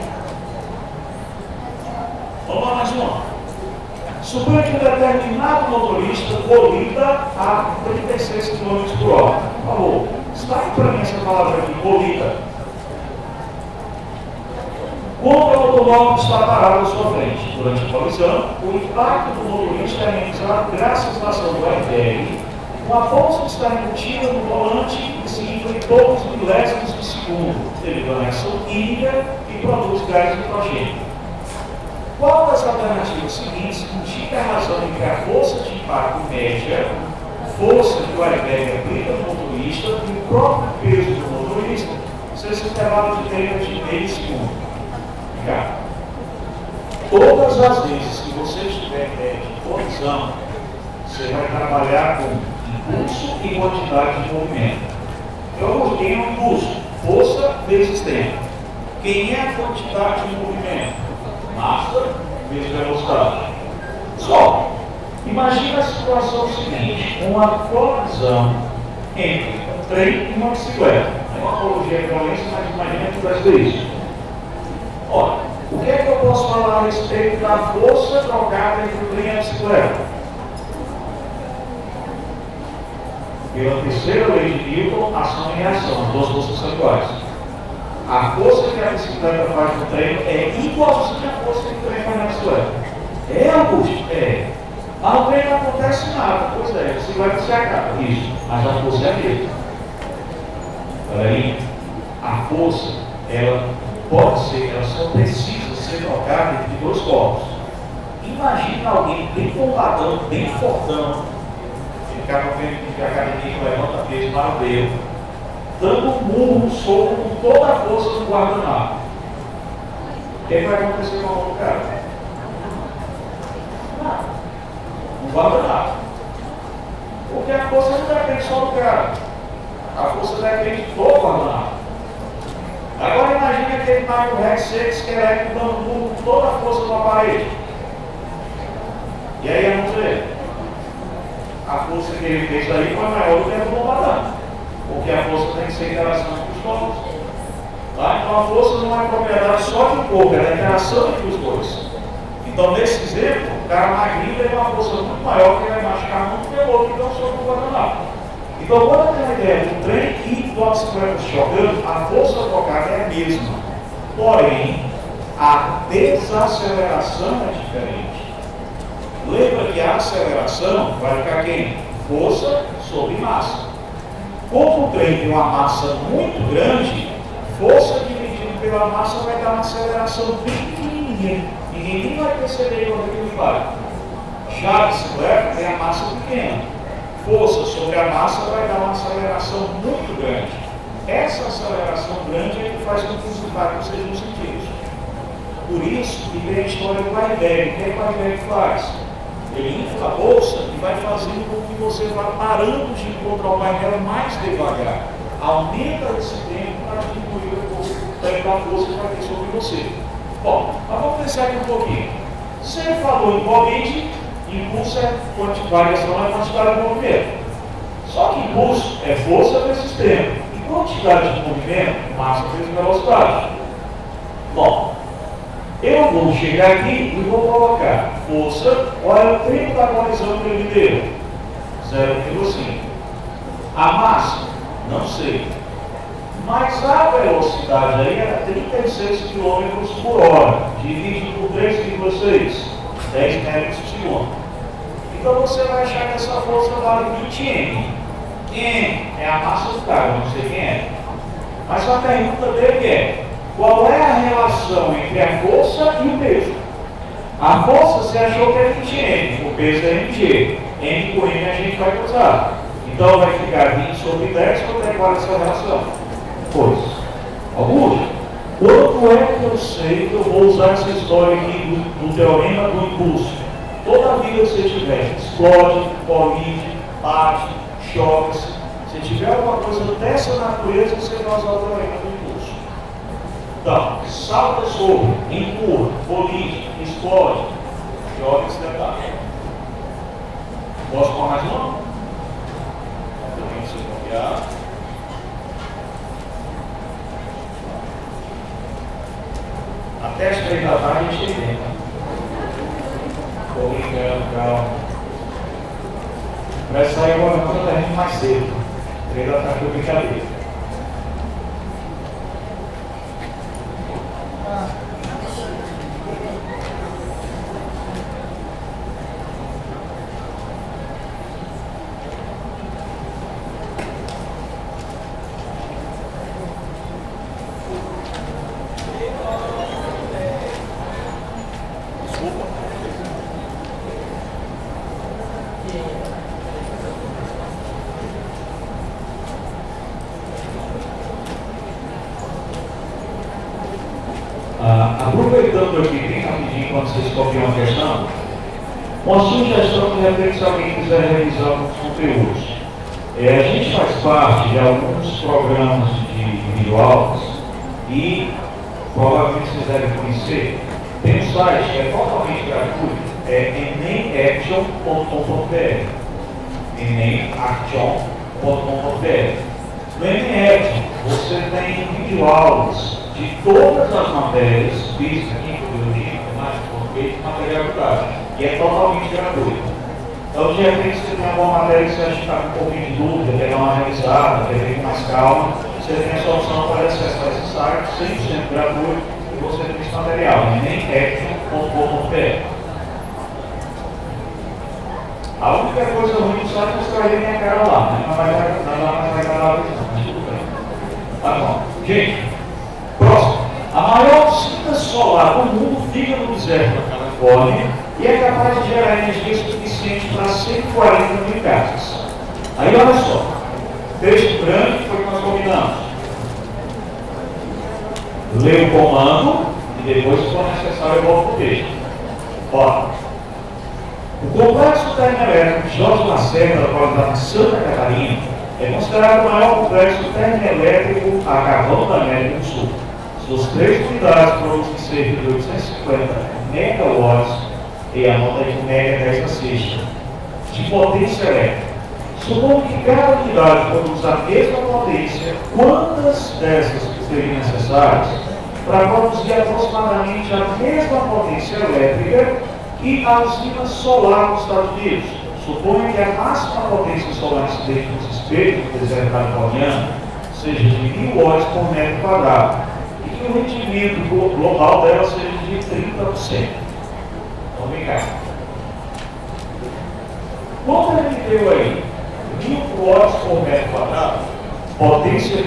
Vamos lá mais uma. Suponha que um determinado motorista colida a 36 km por hora. Por favor, destaque para mim essa palavra aqui, colida. Quando o automóvel está parado à sua frente durante a colisão, o impacto do motorista é amenizado graças à ação do airbag, com a força que está embutida no volante e se infla em poucos milésimos de segundo, devido à ação química e produz gás de nitrogênio. Qual das alternativas seguintes indica a razão entre a força de impacto média, força que o airbag aplica no motorista e o próprio peso do motorista, seja intervalo de tempo de meio segundo? Todas as vezes que você estiver em colisão, você vai trabalhar com impulso e quantidade de movimento. Então, quem é o impulso? Força vezes tempo. Quem é a quantidade de movimento? Massa vezes velocidade. Só. Imagina a situação seguinte: uma colisão entre um trem e uma bicicleta. É uma apologia de violência, mas imagina que vai ser isso. Olha, o que é que eu posso falar a respeito da força trocada entre o trem e a bicicleta? Pela terceira lei de Newton, ação e reação, as duas forças são iguais. A força que a bicicleta faz no trem é igualzinha à força que o trem faz na bicicleta. É, Augusto? É. Mas no trem não acontece nada. Pois é, você vai se acaba. Isso. Mas a força é a mesma. Galerinha, a força, ela pode ser, ela só precisa ser trocada entre dois corpos. Imagina alguém bem bombadão, bem fortão, que acaba vendo que a academia que levanta peso marombeiro, dando um murro, um soco com toda a força no guardanapo. O que vai acontecer com o cara? Nada. No guardanapo. Porque a força não depende só do cara. A força depende do guardanapo. Agora imagine aquele Michael Rex 6 esqueleto dando murro com toda a força no aparelho. E aí vamos ver. A força que ele fez aí foi maior do que a do bombadão. Porque a força tem que ser interação entre os corpos. Tá? Então a força não é propriedade só de um corpo, é a interação entre os dois. Então nesse exemplo, o cara magrinho tem uma força muito maior que vai machucar muito pelo outro, então só no guardanapo. Então quando tem a ideia do trem e do bicicleta chocando, a força trocada é a mesma. Porém, a desaceleração é diferente. Lembra que a aceleração vai ficar quem? Força sobre massa. Como o trem tem uma massa muito grande, força dividida pela massa vai dar uma aceleração bem pequenininha. Ninguém nem vai perceber quando ele vai. Já a bicicleta tem a massa pequena. Força sobre a massa vai dar uma aceleração muito grande. Essa aceleração grande é que faz com que os impactos sejam sentidos. Por isso que tem a história do airbag. O que é que o airbag faz? Ele infla a bolsa e vai fazendo com que você vá parando de encontrar o painel mais devagar. Aumenta esse tempo para diminuir o tempo da força que vai ter sobre você. Bom, mas vamos pensar aqui um pouquinho. Você falou em Covid, Impulso é variação na quantidade de movimento. Só que impulso é força vezes tempo. E quantidade de movimento, massa vezes velocidade. Bom, eu vou chegar aqui e vou colocar força, olha o tempo da colisão que ele deu, 0,5. A massa, não sei. Mas a velocidade aí era 36 km por hora, dividido por 3,6, 10 metros por segundo. Então você vai achar que essa força vale 20 M. M é a massa do cara, não sei quem é. Mas a pergunta dele é: qual é a relação entre a força e o peso? A força você achou que é 20 M, o peso é mg. M com M a gente vai cruzar. Então vai ficar 20 sobre 10, quanto é igual essa relação? Pois. Augusto, quanto é que eu sei que eu vou usar essa história aqui do teorema do impulso? Toda vida que você tiver, explode, colide, bate, choca, se tiver alguma coisa dessa natureza, você vai usar o teorema do impulso. Então, salta sobre, empurra, colide, explode, joga esse detalhe. Posso pôr mais uma? Também se copiar. Até as 3 da tarde a gente tem. Estou brincando, calma. Vai sair agora, mas eu termino mais cedo. 3 da tarde foi brincadeira. Aproveitando aqui bem rapidinho, quando vocês copiam a questão, uma sugestão de repente se alguém quiser revisar alguns conteúdos. A gente faz parte de alguns programas de videoaulas e provavelmente vocês devem conhecer. Tem um site que é totalmente gratuito, é enemaction.com.br. enemaction.com.br. No Eneaction você tem videoaulas de todas as matérias, física, química, biologia, matemática, português e material didático, e é totalmente gratuito. Então, de repente, você tem alguma matéria que você acha que está com um pouquinho de dúvida, quer dar uma revisada, quer ver com mais calma, você tem a solução para acessar esse site, 100% gratuito, e você tem esse material, eneaction.com.br. A única coisa ruim do site é você vai ver minha cara lá, né? Não vai gravar isso, mas tudo bem. Tá bom. Gente, próximo. A maior cinta solar do mundo fica no deserto da Califórnia e é capaz de gerar energia suficiente para 140 mil casas. Aí olha só, texto grande foi o que nós combinamos. Lê o comando e depois, se for necessário, eu volto o texto. Ó, o complexo termoelétrico de Jorge Lacerda, da qualidade de Santa Catarina, é considerado o maior complexo termoelétrico a carvão da América do Sul. Suas 3 unidades produzem cerca de 850 megawatts, e a nota de mega é 10 a sexta, de potência elétrica. Supondo que cada unidade produz a mesma potência, quantas dessas seriam necessárias para produzir aproximadamente a mesma potência elétrica que a usina solar nos Estados Unidos? Suponha que a máxima potência solar incidente nos espelhos do deserto californiano seja de 1000 watts por metro quadrado e que o rendimento global dela seja de 30%. Então vem cá. Quanto ele deu aí? 1000 watts por metro quadrado, potência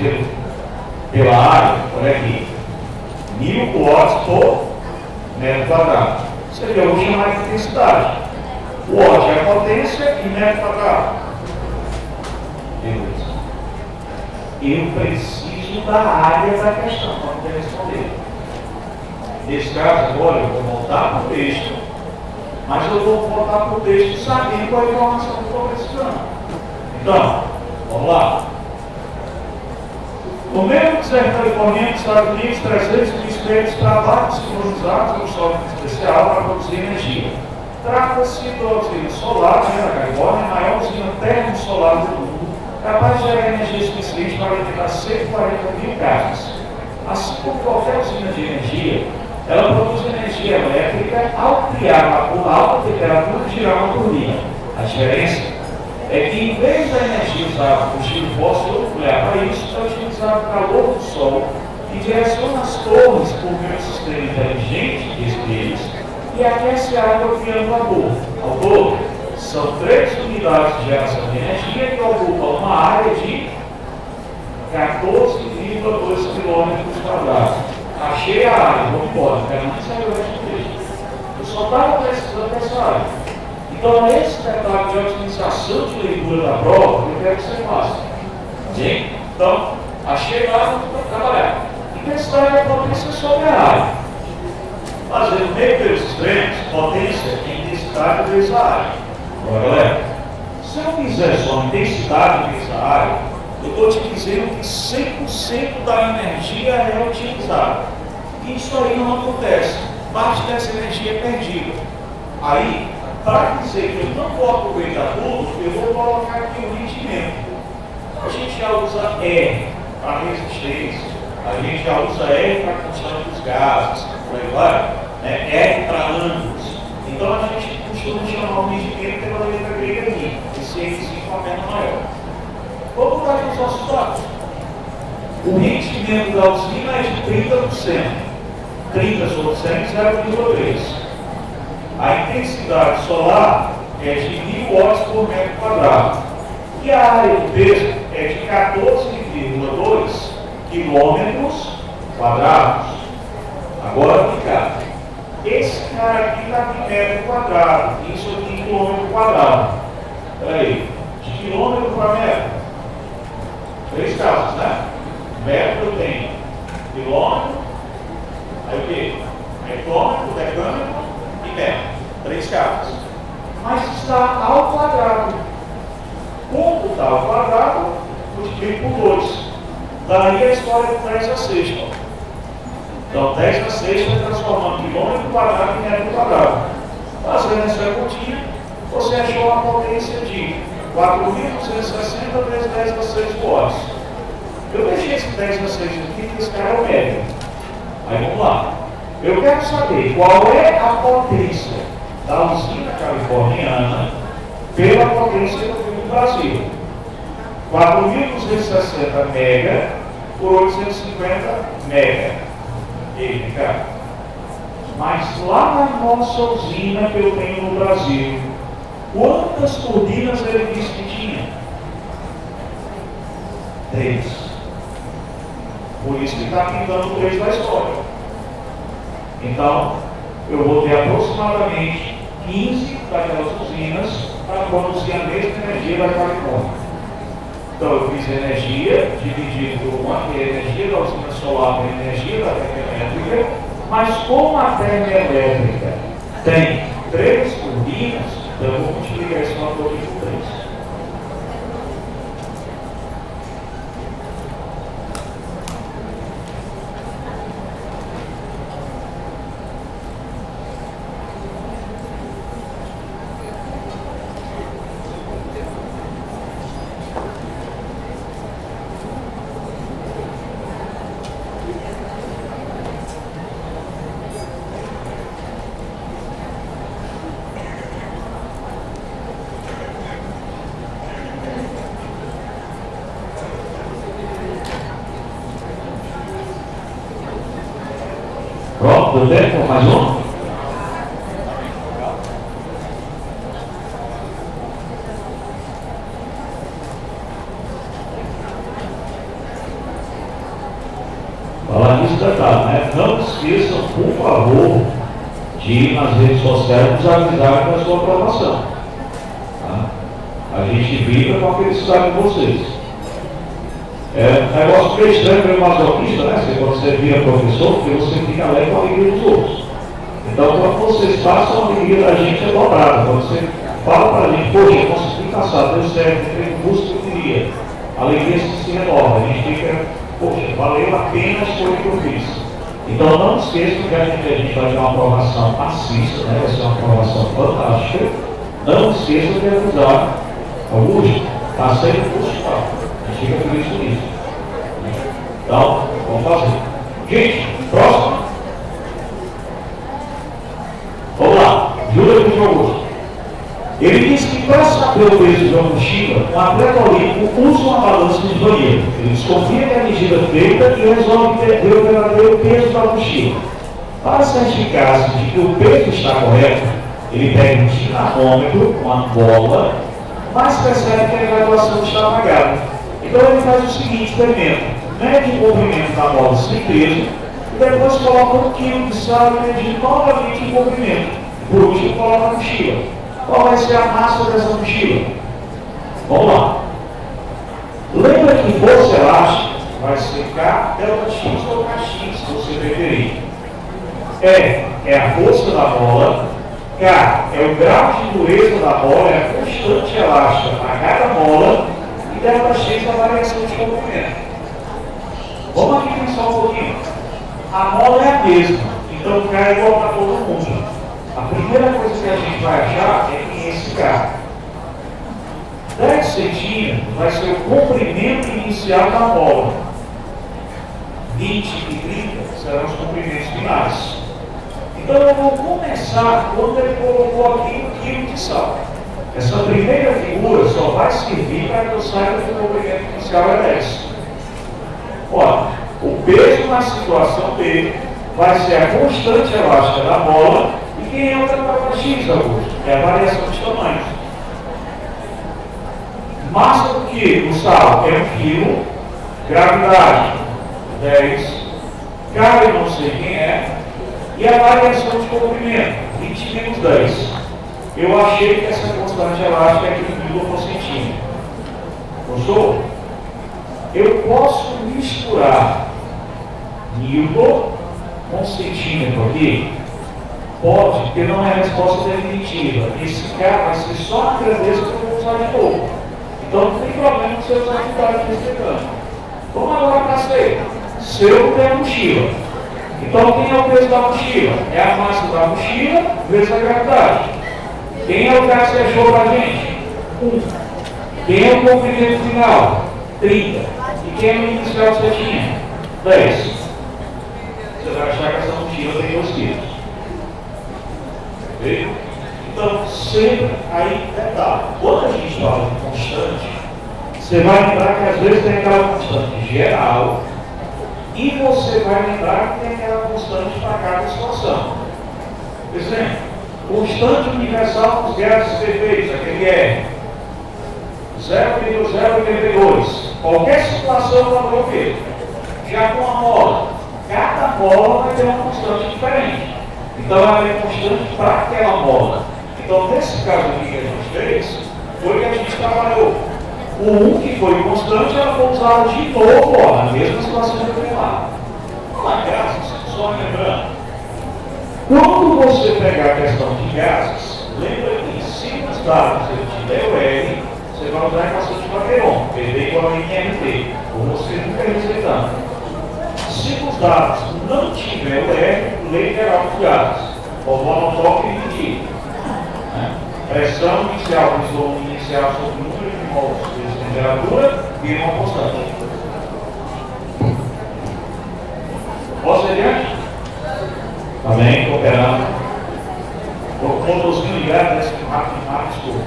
pela área, olha aqui, 1000 watts por metro quadrado. Você vê, eu vou chamar de intensidade. Watt é a potência e metro quadrado. Beleza. Eu preciso da área da questão para poder responder. Nesse caso, agora eu vou voltar para o texto, mas eu vou voltar para o texto sabendo qual é a informação que eu estou precisando. Então, vamos lá. No mesmo deserto californiano dos Estados Unidos, 300 mil espelhos trabalham sincronizados no software especial para produzir energia. Trata-se da usina solar, né, a Califórnia, a maior usina termosolar do mundo, capaz de gerar energia suficiente para alimentar 140 mil casas. Assim como qualquer usina de energia, ela produz energia elétrica ao criar vapor a alta temperatura e girar uma turbina. A diferença é que, em vez da energia usar combustível fóssil nuclear para isso, é utilizado o calor do sol e direciona as torres por meio de um sistema inteligente de espelhos e aquece a água criando vapor. Ao todo, são 3 unidades de geração de energia que ocupam uma área de 14,2 km². Achei a área, vou embora, quero nem saber o resto do texto. Eu só estava precisando dessa área. Então, esse detalhe de otimização de leitura da prova, eu quero que você faça. Sim? Então, achei lá para trabalhar. E testar a potência sobre a área. Fazendo meio pelos extremos, potência e intensidade vezes a área. Agora, galera, se eu fizer só intensidade vezes a área, eu estou te dizendo que 100% da energia é utilizada. Isso aí não acontece. Parte dessa energia é perdida. Aí, para dizer que eu não vou aproveitar tudo, eu vou colocar aqui o rendimento. A gente já usa R para resistência, a gente já usa R para combustão dos gases, por aí vai, né? R para ângulos. Então a gente costuma chamar o rendimento pela letra grega M, esse Rzinho com a perna maior. Vamos botar aqui os nossos dados. O rendimento da usina é de 30%. 30 sobre 100, 0,3. A intensidade solar é de 1000 watts por metro quadrado. E a área do peso é de 14,2 quilômetros quadrados. Agora, ficar. Esse cara aqui está em metro quadrado. Isso aqui em quilômetro quadrado. Espera aí. De quilômetro para metro. 3 casos, né? Metro eu tenho quilômetro. Aí o quê? Hectômetro, decâmetro e metro. 3 casas. Mas está ao quadrado. Como está ao quadrado, multiplico por 2. Daí a história do 10 a 6. Então 10 a 6 vai transformando quilômetro quadrado em metro quadrado. Fazendo essa continha, você achou uma potência de 4.260 vezes 10 a 6 watts. Eu deixei esse 10 a 6 aqui, porque esse cara é o médio. Aí vamos lá. Eu quero saber qual é a potência da usina californiana pela potência do Brasil. 4.260 mega por 850 mega. Ei, cara. Mas lá na nossa usina que eu tenho no Brasil, quantas turbinas ele disse que tinha? 3. Por isso que está pintando 3 da história. Então, eu vou ter aproximadamente 15 daquelas usinas para produzir a mesma energia da Califórnia. Então, eu fiz energia dividido por uma, que é a energia da usina solar e a energia da termoelétrica, mas como a termoelétrica tem 3 turbinas, então eu vou multiplicar esse valor aqui por 3. Pronto, deu tempo? Mais um? Falar nisso detalhe, né? Não esqueçam, por favor, de ir nas redes sociais nos avisar da sua aprovação. Tá? A gente vibra com a felicidade de vocês. É um negócio meio estranho, meio masoquista, né? Quando você vira professor, porque você fica alegre com a alegria dos outros. Então, quando vocês passam, a alegria da gente é dobrada. Quando você fala para a gente, poxa, eu consegui passar, deu certo, entrei no curso que eu queria. A alegria se renova. A gente fica, poxa, valeu a pena a escolha que eu fiz. Então não esqueçam que a gente vai ter uma aprovação maciça, né? Vai ser uma aprovação fantástica. Não esqueçam de avisar Augusto, está sendo crucial. A gente fica feliz com isso. Então, vamos fazer. Gente, próximo. Vamos lá. Júlia de Augusto. Ele disse que para saber o peso de uma mochila, um atleta olímpico usa uma balança de banheiro. Ele desconfia da medida feita e resolve entender o verdadeiro peso da mochila. Para certificar-se de que o peso está correto, ele pega um dinamômetro, uma bola, mas percebe que a graduação está apagada. Então ele faz o seguinte experimento: mede o comprimento da bola sem peso e depois coloca 1 kg de sal e mede novamente o comprimento. Por último, coloca a mochila. Qual vai ser a massa dessa mochila? Vamos lá. Lembra que força elástica vai ser K, delta X ou KX, se você preferir. É a força da bola. K é o grau de dureza da bola, é a constante elástica a cada bola. E delta X é a variação de comprimento. Vamos aqui pensar um pouquinho. A bola é a mesma, então K é igual para todo mundo. A primeira coisa que a gente vai achar é que esse K, 10 centímetros vai ser o comprimento inicial da bola. 20 e 30 serão os comprimentos finais. Então eu vou começar quando ele colocou aqui 1 kg de sal. Essa primeira figura só vai servir para que eu saiba que o comprimento inicial é 10. Olha, o peso na situação B vai ser a constante elástica da bola. E quem é o delta X, Augusto? É a variação de tamanhos. Massa do que? O sal é 1 kg, gravidade 10, K eu não sei quem é, e a variação de comprimento 20 menos 10. Eu achei que essa constante elástica é equilíbrio por centímetro. Gostou? Eu posso misturar Newton com centímetro aqui? Pode, porque não é a resposta definitiva. Esse K vai ser só na grandeza que eu vou usar de novo. Então não tem problema se eu usar a unidade aqui explicando. Vamos agora para C. C eu tenho a mochila. Então quem é o peso da mochila? É a massa da mochila vezes a gravidade. Quem é o K que você achou para a gente? 1. Quem é o comprimento final? 30. E quem é o inicial que você tinha? 10. Você vai achar que essa mochila tem 2 quilos. Então, sempre aí detalhe. Quando a gente fala de constante, você vai lembrar que às vezes tem aquela constante geral e você vai lembrar que tem aquela constante para cada situação. Por exemplo, constante universal dos gases perfeitos, aquele é 0,082. Qualquer situação vai ter o quê? Já com a mola, cada mola vai ter uma constante diferente. Então ela é constante para aquela mola. Então nesse caso aqui que a gente fez, foi que a gente trabalhou. O 1 que foi constante, ela foi usada de novo, ó, na mesma situação que eu lá. Lá, gases, só lembrando. Quando você pegar a questão de gases, lembra que em cima dos dados que ele tiver o R, você vai usar a equação de Clapeyron, PV igual a MRT, ou você nunca respeitando. Se os dados não tiver o R, lei geral dos gases, ou monotop e dividir. Pressão inicial vezes volume inicial sobre o número de mols vezes temperatura, vira uma constante. Posso ir adiante? Tá bem, cooperando. Estou com o motorzinho ligado nesse rápido escuro.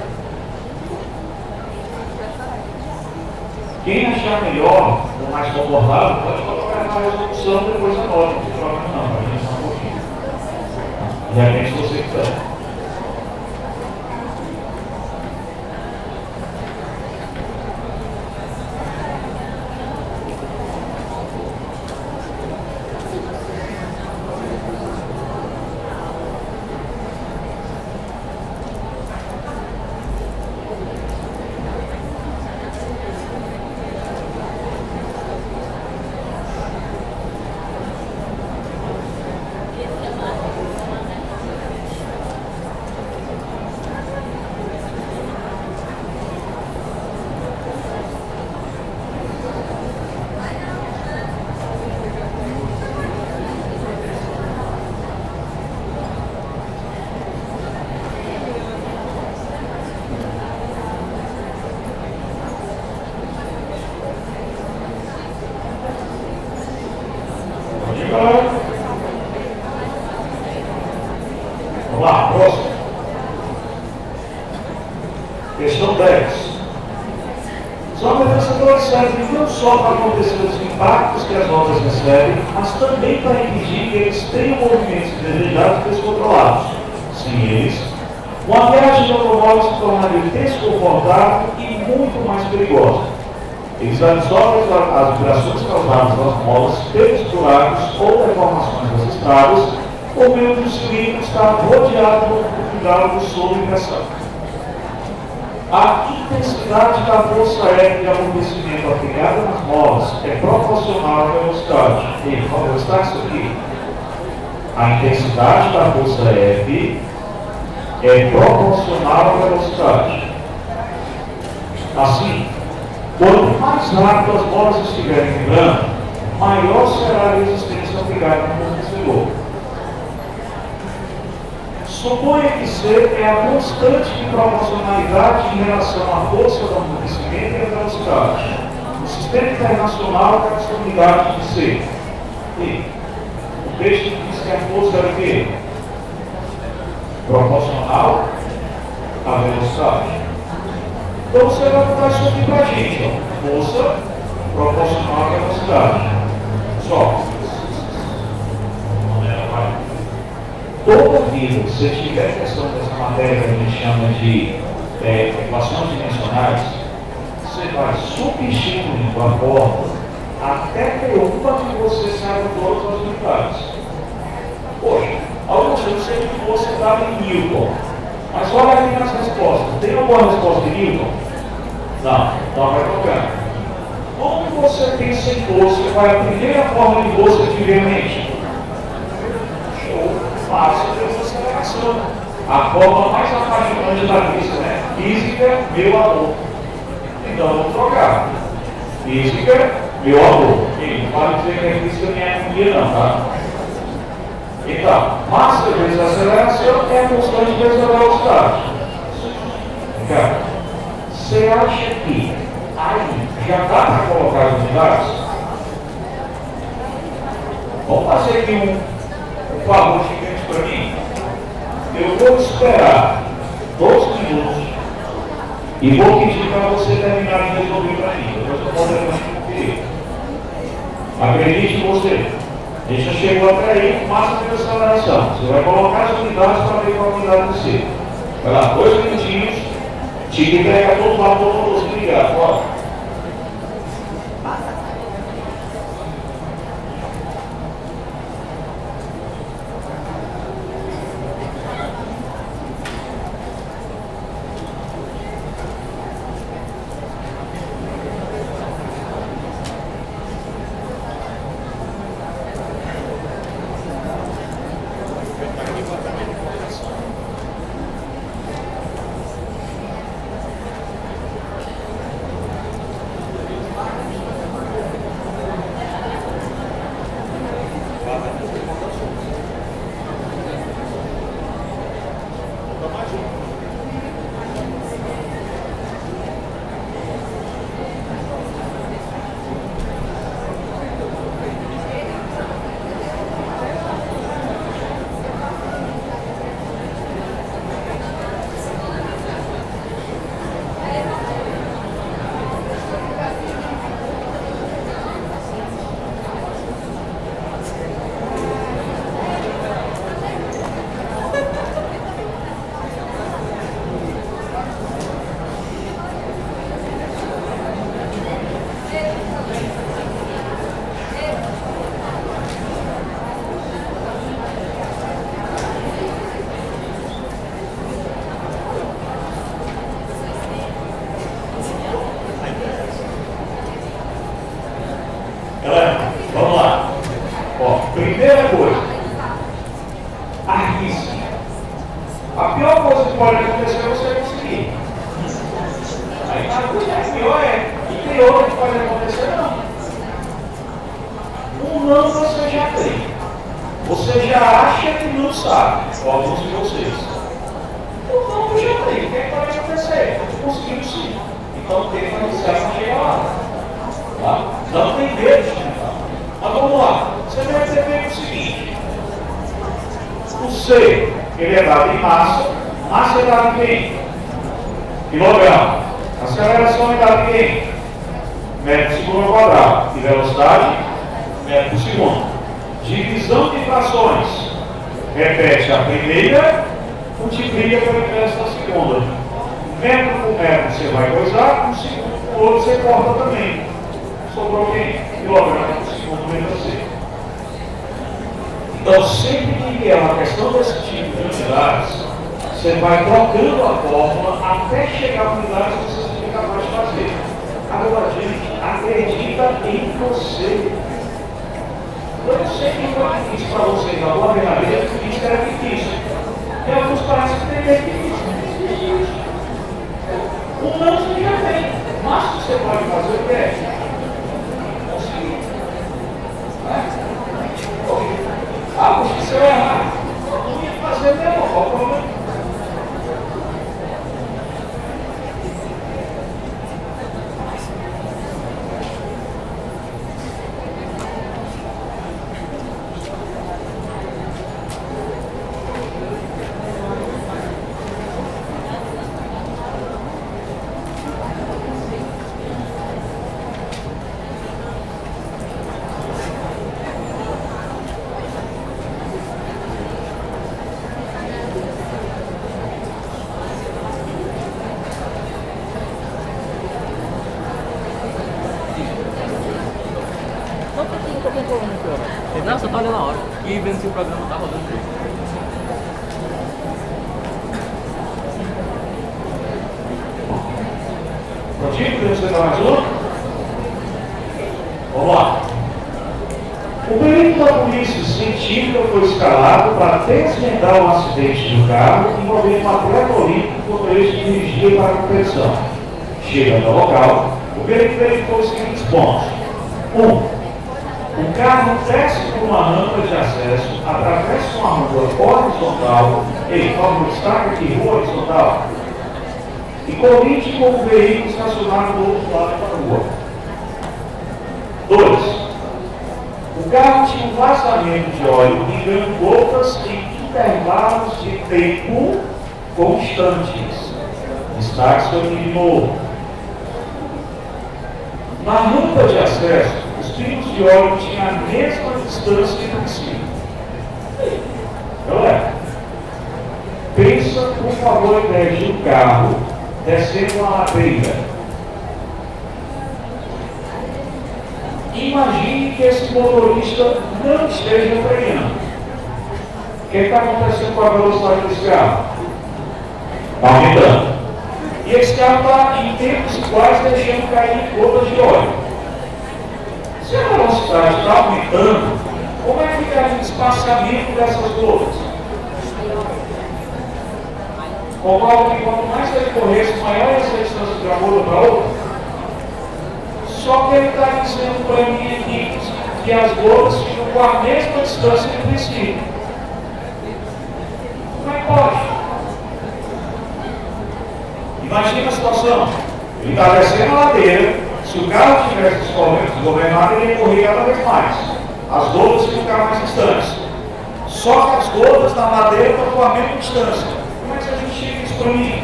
Quem achar melhor ou mais confortável, pode colocar na resolução depois anota. Não tem problema não, a gente só um pouquinho. De repente, se você quiser. galera? Vamos lá, próximo. Questão 10. Os amortecedores servem não só para acontecer os impactos que as rodas recebem, mas também para impedir que eles tenham movimentos indesejados e descontrolados. Sem eles, uma viagem de automóvel se tornaria desconfortável e muito mais perigosa. Eles absorvem as vibrações causadas nas molas pelos buracos ou deformações das estradas, por meio do cilindro estar rodeado por diálogo sob pressão. A intensidade da força aérea de amortecimento aplicada nas molas é proporcional à velocidade. E qual velocidade isso aqui? A intensidade da força F é proporcional à velocidade. Assim, quanto mais rápido as bolas estiverem vibrando, maior será a resistência aplicada no amortecedor. Suponha que C é a constante de proporcionalidade em relação à força do amortecimento e à velocidade. No sistema internacional é essa unidade de C. E o texto diz que a força é o quê? Proporcional à velocidade. Então você vai botar isso aqui para a gente, ó. Força proporcional à velocidade. Só. Toda vida, se tiver questão dessa matéria que a gente chama de equações dimensionais, você vai substituindo a fórmula até ter uma que você saiba todas as unidades. Poxa, alguns eu sei que você estava em Newton, mas olha aqui nas respostas. Tem alguma resposta de Newton? Não, então vai tocar. Como você pensa em força, qual é a primeira forma de força que tiver em mente? Massa vezes aceleração. A forma mais apaixonante da vista, né? Física, meu amor. Então vamos trocar. Física, meu amor. E não pode dizer que a física nem é harmonia, não, tá? Então, massa vezes aceleração é a constante vezes a velocidade. Cara, você acha que aí já dá para colocar as unidades? Vamos fazer aqui um favor gigante para mim. Eu vou esperar 12 minutos e vou pedir para você terminar de resolver para mim. Depois eu posso conferir. Acredite em você. A gente já chegou até aí, massa de aceleração. Você vai colocar as unidades para ver qual unidade você. Vai lá, 2 minutinhos. Te entrega todo lado, todo mundo ligado. Bora. Vamos lá. Ó, primeira coisa, arrisque. A pior coisa que pode acontecer é você conseguir. Aí a coisa pior e tem outra que pode acontecer, não. Um não você já tem. Você já acha que não sabe, alguns de vocês. O não eu já tem. O que pode acontecer? Eu consigo sim. Então tem que iniciar para chegar lá. Tá? Não tem medo de tentar. Mas vamos lá. Você deve ter feito C, ele é dado em massa. Massa é dado em quem? Quilograma. Aceleração é dada em quem? Metro por segundo ao quadrado. E velocidade? Metro por segundo. Divisão de frações. Repete a primeira, multiplica pelo inverso da segunda. Metro por metro você vai coisar, um segundo por outro você corta também. Sobrou quem? Quilograma por segundo menos C. Então, sempre que vier uma questão desse tipo de unidades, você vai trocando a fórmula até chegar a unidades que você seja capaz de fazer. Agora, gente, acredita em você. Eu sei que foi difícil para vocês, a boa verdadeira, que isso era difícil. E alguns parecem que tem difícil. Um não você já tem. O máximo que você pode fazer o que é? Conseguir. Ah, porque se eu errar, eu não ia fazer mesmo, qual o problema? Não, só tá olhando a hora. E vendo se o programa tá rodando direito. Prontinho? Podemos tentar mais um? Vamos lá. O perito da polícia científica foi escalado para desvendar um acidente de carro envolvendo um atleta olímpico quando ele se dirigia para a competição. Chegando ao local, o perito verificou os seguintes pontos. 1. O carro desce por uma rampa de acesso, atravessa uma rua horizontal, ele forma o destaque aqui, rua horizontal, e colide com o veículo estacionado do outro lado da rua. 2. O carro tinha um vazamento de óleo ligando gotas em intervalos de tempo constantes. Destaque-se aqui de novo. Na rampa de acesso, os pingos de óleo tinham a mesma distância entre si. Galera, pensa, por favor, em vez de um carro descendo uma ladeira. Imagine que esse motorista não esteja freando. O que está acontecendo com a velocidade desse carro? Está aumentando. E esse carro está em tempos iguais deixando cair gotas de óleo. Se a velocidade está aumentando, como é que fica o espaçamento dessas gotas? Concordo que quanto mais ele corresse, maior é essa distância de uma gota para outra. Só que ele está dizendo para mim aqui que as gotas ficam com a mesma distância entre si. Como é que pode? Imagina a situação. Ele está descendo a ladeira. Se o carro tivesse desgovernado, ele ia correr cada vez mais. As gotas iam ficar mais distantes. Só que as gotas na ladeira estão com a mesma distância. Como é que você justifica isso para mim?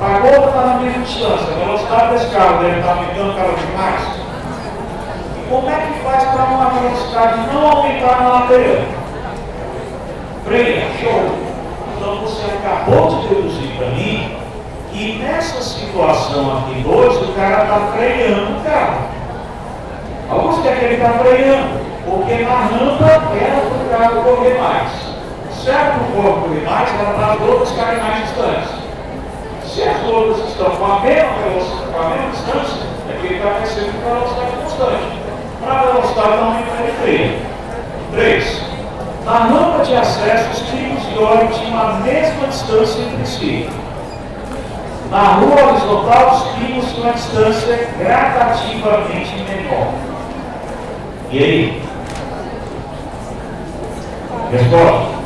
A gota está na mesma distância. A velocidade desse carro deve estar aumentando cada vez mais. E como é que faz para uma velocidade não aumentar na ladeira? Freia, show. Então você acabou de deduzir para mim que nessa situação aqui 2, o cara está freando o carro. Alguns querem que ele está freando, porque na rampa era para o carro correr mais. Certo que o corpo correr mais, era para as gotas ficarem mais distantes. Se as gotas estão com a mesma velocidade, com a mesma distância, é que ele está crescendo com a velocidade constante. Para a velocidade não aumentar, ele freia. 3. Na rampa de acesso, os pingos de óleo tinham a mesma distância entre si. Na rua horizontal, os pingos tinham uma distância gradativamente menor. E aí? Resposta?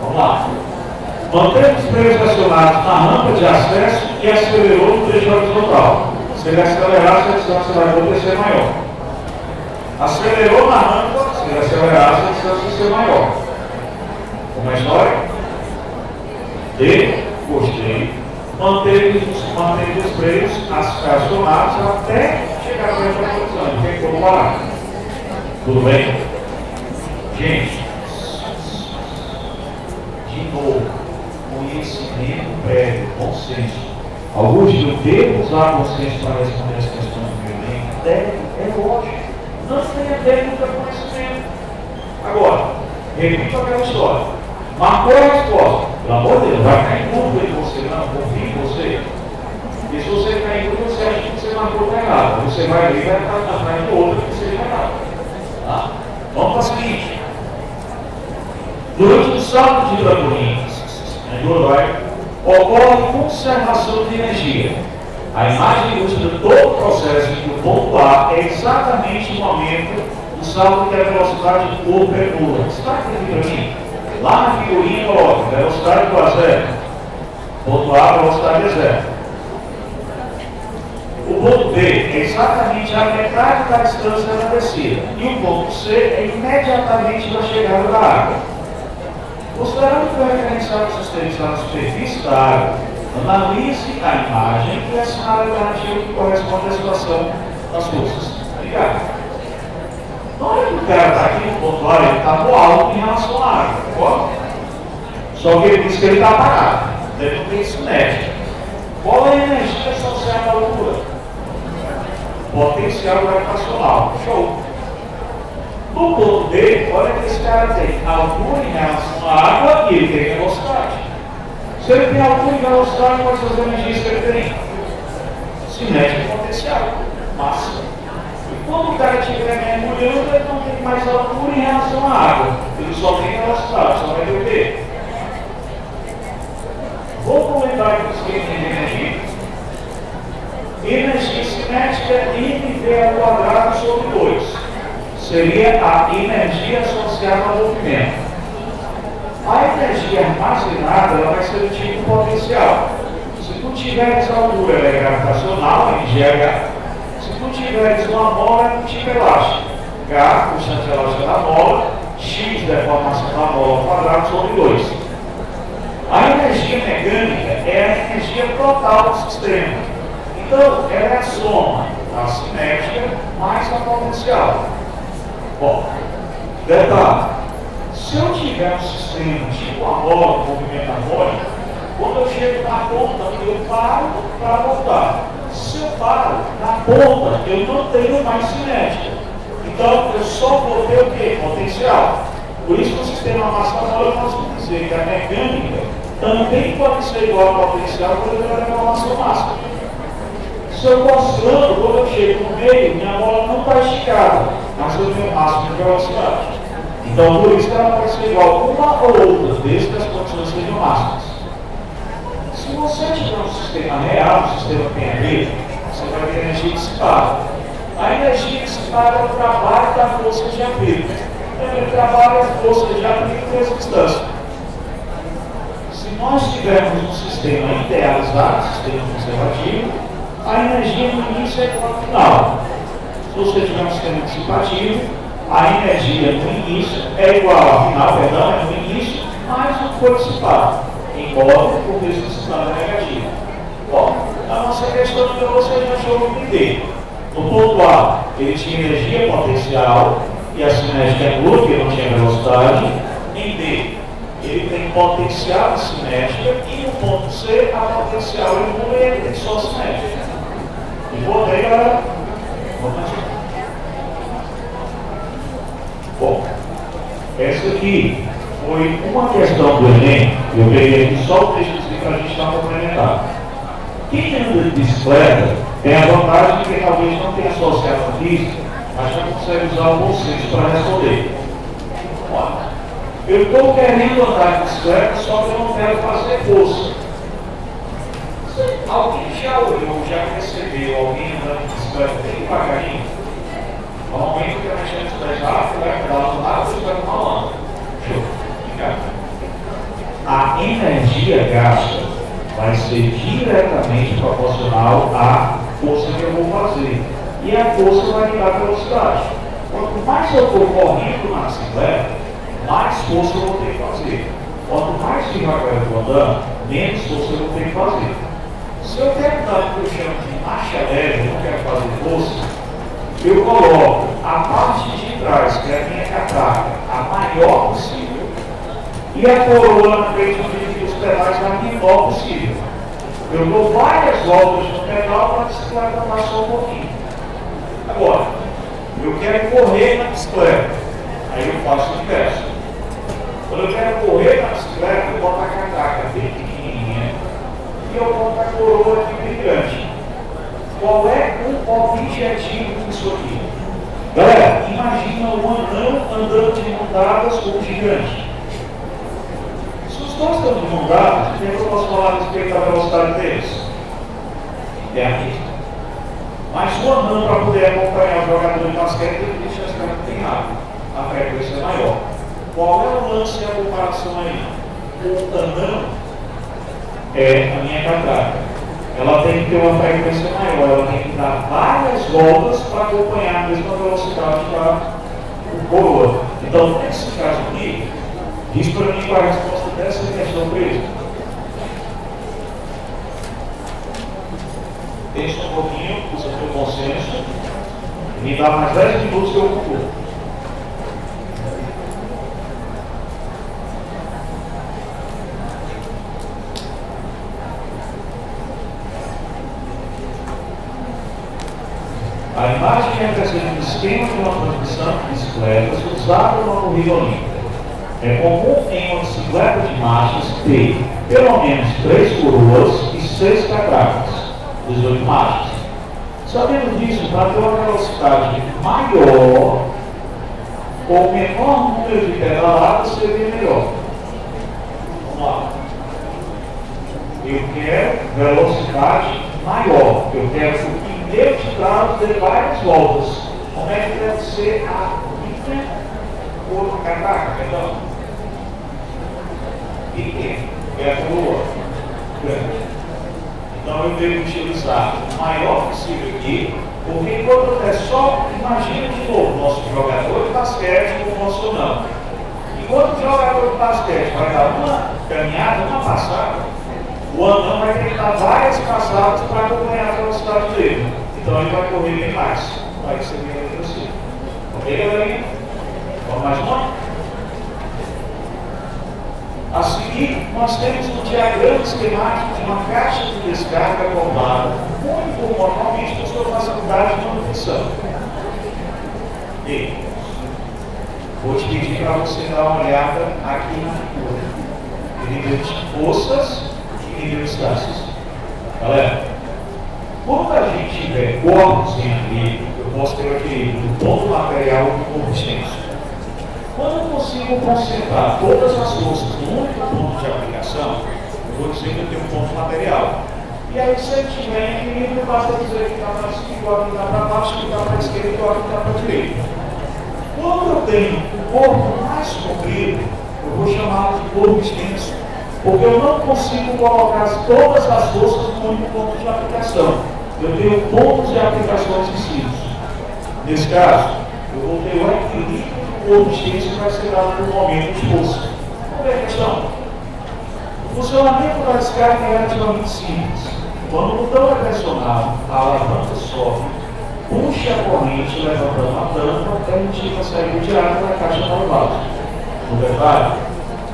Vamos lá. Manteve os freios acionados na rampa de acesso e acelerou no trecho horizontal. Se ele acelerasse, a distância vai acontecer maior. Acelerou na rampa, se ele acelerasse, a distância ia ser maior. Uma história? De costeio, manteve os freios acionados até chegar a essa posição. Não tem como parar. Tudo bem? Gente, de novo, conhecimento prévio, bom senso. Alguns eu devo usar bom senso para responder as questões do meu bem? Deve, é lógico. Não tenha técnica conhecimento. Agora, repito aquela história. Marcou a resposta. Pelo amor de Deus, vai cair em dúvida de você, não, confia em você. E se você cair em dúvida, você acha que você marcou errado. Você vai ali e vai estar atrás do outro que seja errado. Tá? Vamos para o seguinte. Durante o salto de trampolim, ocorre conservação de energia. A imagem ilustra todo o processo em que o ponto A é exatamente o momento do salto que a velocidade do corpo é nula. Está aqui para mim? Lá na figurinha coloca velocidade do a zero. Ponto A, velocidade é zero. O ponto B é exatamente a metade da distância da descida. E o ponto C é imediatamente da chegada da água. Considerando que o referencial do sistema está na superfície da água, analise a imagem e assinale a alternativa que corresponde à situação das forças. Tá ligado? Na hora que o cara está aqui no ponto A, ele está no alto em relação à água, concorda? Só que ele diz que ele está parado. Ele não tem cinética. Qual é a energia associada à altura? Potencial gravitacional. Show! No ponto B, olha que esse cara tem altura em relação à água e ele tem velocidade. Se ele tem altura e velocidade, quais são as energias que ele tem? Cinética e potencial. Massa. E quando o cara estiver mergulhando, ele não tem mais altura em relação à água. Ele só tem velocidade, só vai beber. Vou comentar aqui o esquema de energia. Energia cinética é mv² sobre 2. Seria a energia associada ao movimento. A energia armazenada ela vai ser do tipo potencial. Se tu tiveres altura, ela é gravitacional, MGH. Se tu tiveres uma mola, é um tipo elástico. H, constante elástica da mola, X, deformação da mola ao quadrado sobre 2. A energia mecânica é a energia total do sistema. Então, ela é a soma da cinética mais a potencial. Bom, detalhe, se eu tiver um sistema tipo a bola, movimento harmônico, quando eu chego na ponta, eu paro para voltar. Se eu paro na ponta, eu não tenho mais cinética. Então, eu só vou ter o quê? Potencial. Por isso que o sistema massa-mola, eu posso dizer que a mecânica também pode ser igual ao potencial quando eu levar a massa-massa. Se eu oscilando, quando eu chego no meio, minha bola não está esticada, mas eu tenho o máximo de velocidade. Então, por isso que ela pode ser igual uma ou outra, desde que as condições sejam máximas. Se você tiver um sistema real, um sistema PNV, você vai ter energia dissipada. A energia dissipada é o trabalho da força de aplique. Então, ele trabalha a força de aplique nessa distância. Se nós tivermos um sistema idealizado, um sistema conservativo, a energia no início é igual ao final. Se você tiver um sistema dissipativo, a energia no início é igual ao final, perdão, é no início, mais o que foi dissipado, embora o contexto do sistema é negativo. Bom, a nossa questão de você já chegou a entender. No ponto A, ele tinha energia potencial e a cinética é nula, porque não tinha velocidade. Em D, ele tem potencial e cinética, e no ponto C, a potencial é nula e ele tem só cinética. E voltei, galera. Vamos lá. Bom, essa aqui foi uma questão do Enem. Eu peguei aqui só o textozinho para a gente estar complementado. Quem anda de bicicleta tem a vantagem de que talvez não tenha associado a física, mas já consegue usar o bom senso para responder. Olha, eu estou querendo andar de bicicleta, só que eu não quero fazer força. Alguém já olhou, já percebeu alguém andando de bicicleta bem devagarinho? Normalmente o que é mexendo nos pés rápido, vai pedalando rápido e vai falando. Show. A energia gasta vai ser diretamente proporcional à força que eu vou fazer. E a força vai me dar velocidade. Quanto mais eu estou correndo na bicicleta, mais força eu vou ter que fazer. Quanto mais devagar eu estou andando, menos força eu vou ter que fazer. Se eu quero dar o que eu chamo de marcha leve, eu não quero fazer força, eu coloco a parte de trás, que é a minha catraca, a maior possível, e a coroa na frente dos pedais a menor possível. Eu dou várias voltas no pedal para a bicicleta passar um pouquinho. Agora, eu quero correr na bicicleta, aí eu faço o inverso. Quando eu quero correr na bicicleta, eu boto a catraca bem pequenininha e eu boto a coroa aqui bem grande. Qual é o objetivo disso aqui? Galera, imagina um anão andando de mão dadas com um gigante. Se os dois estão de mão dadas, o que eu posso falar a respeito da velocidade deles? É a mesma. Mas o anão, para poder acompanhar o jogador de basquete, ele deixa as caras bem rápido. A frequência é maior. Qual é o lance e a comparação aí? O anão é a minha catraca. Ela tem que ter uma frequência maior, ela tem que dar várias voltas para acompanhar a mesma velocidade da coroa. Então, nesse caso aqui, diz para mim qual é a resposta dessa questão presa. Deixa um pouquinho, usa o teu consenso, me dá mais 10 minutos que eu concluo. A imagem representa o esquema de uma transmissão de bicicletas usado na corrida olímpica. É comum em uma bicicleta de marchas ter pelo menos 3 coroas e 6 catracas, 18 marchas. Sabendo disso, para ter uma velocidade maior ou menor número de pedaladas seria melhor. Vamos lá. Eu quero velocidade maior. Eu quero que o pneu de trás dê várias voltas. Como é que deve ser a linha ou a catraca? Pequena. É a coroa. Então eu devo utilizar o maior possível aqui, porque quando é só, imagina de novo, nosso jogador de basquete com o nosso não. Enquanto o jogador de basquete vai dar uma caminhada, uma passada, o anão vai ter que dar várias passadas para acompanhar a velocidade dele. Então ele vai correr bem mais. Vai ser bem retrocedido. Ok, galerinha? Vamos mais uma? A seguir, nós temos um diagrama esquemático de uma caixa de descarga acordada, muito normalmente por sua facilidade de manutenção. E vou te pedir para você dar uma olhada aqui na figura. Nível de forças e nível de distâncias. Galera, quando a gente tiver corpos em equilíbrio, eu posso ter o equilíbrio do ponto material e do corpo extenso. Quando eu consigo concentrar todas as forças num único ponto de aplicação, eu vou dizer que eu tenho um ponto material. E aí, se ele tiver em equilíbrio, basta dizer que está para cima, que está para baixo, que está para a esquerda, que está para a direita. Quando eu tenho um corpo mais comprido, eu vou chamá-lo de corpo extenso, porque eu não consigo colocar todas as forças num único ponto de aplicação. Eu tenho pontos de aplicações distintos. Nesse caso, eu vou ter o equilíbrio do corpo extenso que vai ser dado por momento de força. Qual é a questão? O funcionamento da descarga é relativamente simples. Quando o botão é pressionado, a alavanca sobe, puxa a corrente levantando a tampa, permitindo a saída de água da caixa para baixo. No detalhe,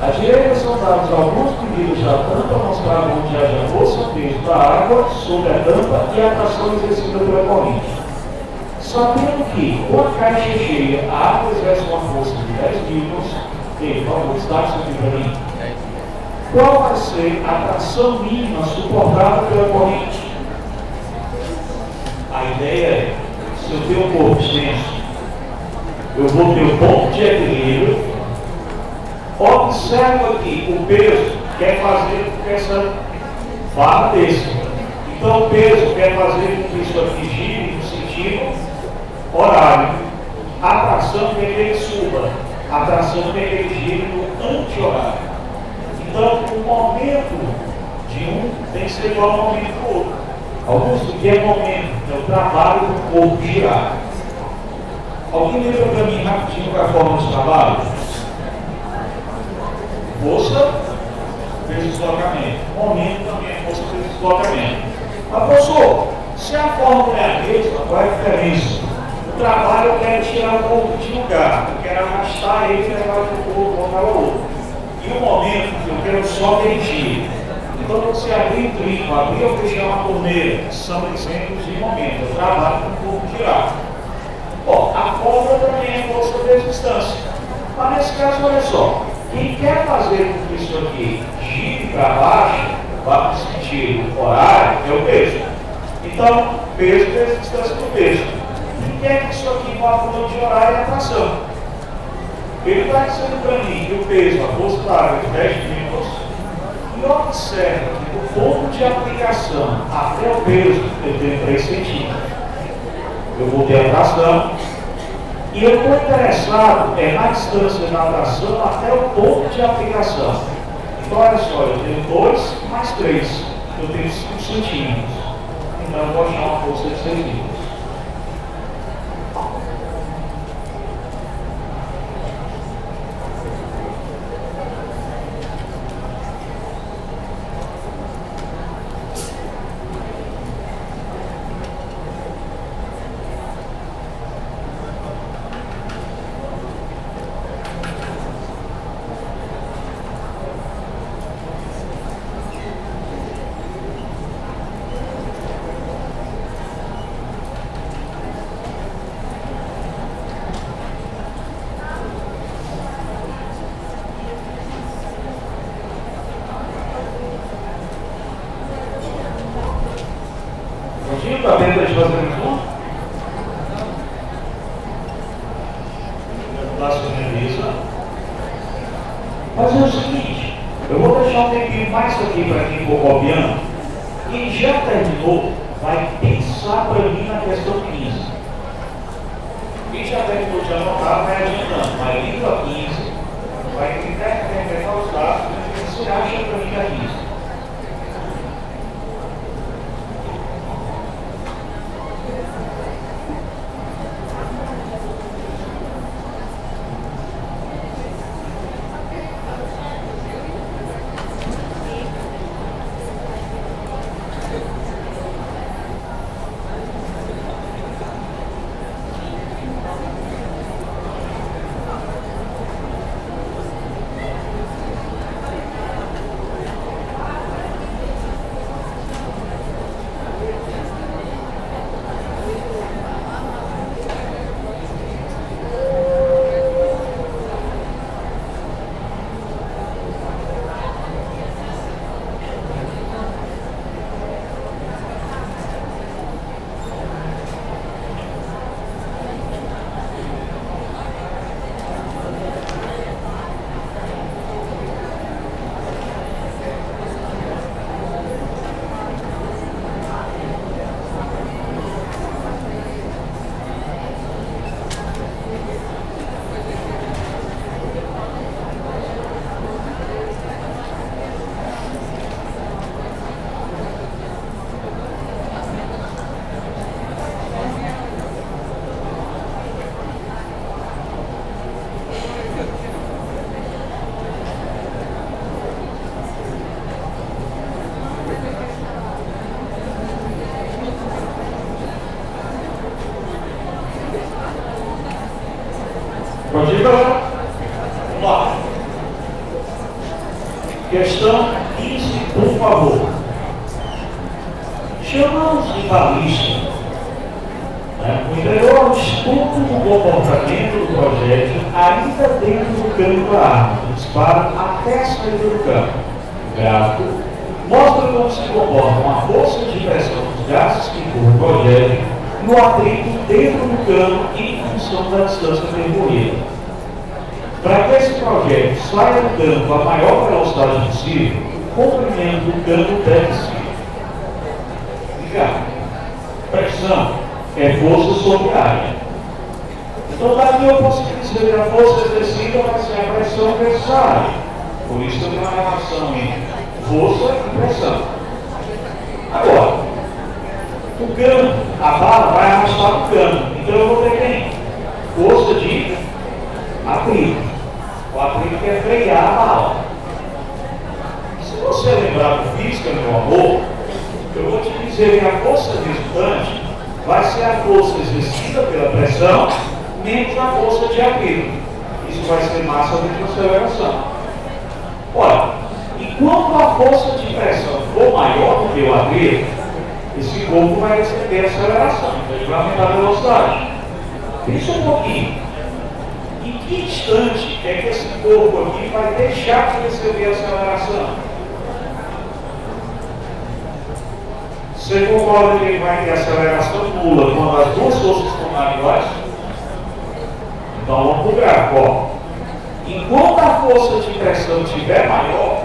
à direita são dados alguns medidos da tampa mostrando onde haja força peso da água sobre a tampa e a tração exercida pela corrente. Sabendo que, com a caixa cheia, a água exerce uma força de 10 newtons, por favor, está isso aqui para mim. Qual vai ser a tração mínima suportada pela corrente? A ideia é, se eu tenho um corpo extenso, eu vou ter um ponto de equilíbrio. Observa que o peso quer fazer com que essa barra desça. Então o peso quer fazer com que isso aqui gire no sentido horário. A tração quer que ele suba. A tração quer que ele gire no anti-horário. Então o momento de um tem que ser igual ao momento do outro. Alguns do que é momento, é o trabalho do corpo girar. Alguém lembra para mim rapidinho qual é a forma de trabalho? Força vezes deslocamento. Momento também é força vezes deslocamento. Mas, professor, se a fórmula é a mesma, qual é a diferença? O trabalho eu quero tirar o corpo de lugar, eu quero arrastar ele e levar de um corpo para o outro. E o momento eu quero só dirigir. Então você abrir o trinco, abrir ou fechar uma torneira, são exemplos de momento. Eu trabalho com o corpo girado. Bom, a fórmula também é força vezes distância. Mas nesse caso, olha só, quem quer fazer com que isso aqui gire para baixo, vá para o sentido horário, é o peso. Então, peso vezes distância do peso. Quem quer que isso aqui vá para o lado de horário é a tração. Ele está dizendo para mim que o peso, a força da água é de 10 minutos, e observa que do ponto de aplicação até o peso, eu tenho 3 centímetros. Eu vou ter a tração, e eu estou interessado na distância da tração até o ponto de aplicação. Então, olha só, eu tenho 2 mais 3, eu tenho 5 centímetros. Então, eu vou achar uma força de 6 metros. Está dentro de fazer um racionaliza. Mas é o seguinte, eu vou deixar um tempinho mais aqui para quem for copiando. Quem já terminou vai pensar para mim na questão 15. Quem já terminou de anotar vai adiantando, vai indo a 15, vai interpretar os dados e você acha para mim a 15. Pode ir, galera? Vamos lá. Questão 15, por favor. Chamamos de balista o interior ao estudo do comportamento do projétil ainda dentro do campo da arma, do disparo até a saída do campo. O gráfico mostra como se comporta uma força de pressão dos gases que empurram o projétil no atrito dentro do cano em função da distância percorrida. Para que esse projétil saia do cano com a maior velocidade possível, o comprimento do cano deve ser. Ligado. Pressão é força sobre área. Então daqui eu posso dizer que a força exercida vai ser a pressão versus a área. Por isso tem uma relação entre força e pressão. Agora, o cano, a bala vai arrastar o cano. Então eu vou ter quem? Força de atrito. O atrito quer frear a bala. Se você lembrar do física, meu amor, eu vou te dizer que a força resultante vai ser a força exercida pela pressão menos a força de atrito. Isso vai ser massa de aceleração. Olha, enquanto a força de pressão for maior do que o atrito, esse corpo vai receber aceleração, então ele vai aumentar a velocidade. Pensa um pouquinho. Em que instante é que esse corpo aqui vai deixar de receber aceleração? Você concorda que ele vai ter aceleração nula quando as duas forças estão maiores? Então vamos para o gráfico. Ó. Enquanto a força de pressão estiver maior,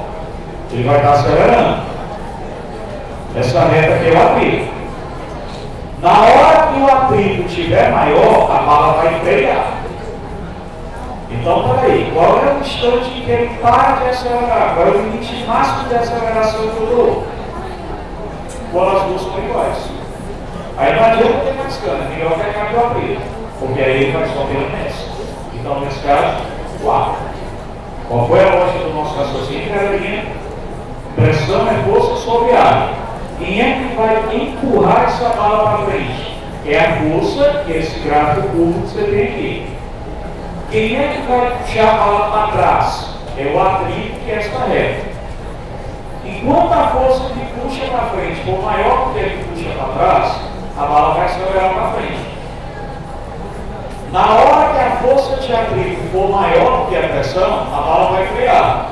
ele vai estar acelerando. Essa reta aqui é o atrito. Na hora que o atrito estiver maior, a bala vai frear. Então, peraí, qual é o instante em que ele para de acelerar? Qual é o limite máximo de aceleração que eu dou? Quando as duas são iguais. Aí não adianta ter mais cana, melhor que acabe o atrito, porque aí ele vai só pelo mês. Então, nesse caso, 4. Qual foi a lógica do nosso raciocínio? Galerinha, pressão é força sobre área. Quem é que vai empurrar essa bala para frente? É a força, que é esse gráfico curvo que você tem aqui. Quem é que vai puxar a bala para trás? É o atrito, que é esta reta. Enquanto a força que puxa para frente for maior do que a que puxa para trás, a bala vai acelerar para frente. Na hora que a força de atrito for maior do que a pressão, a bala vai frear.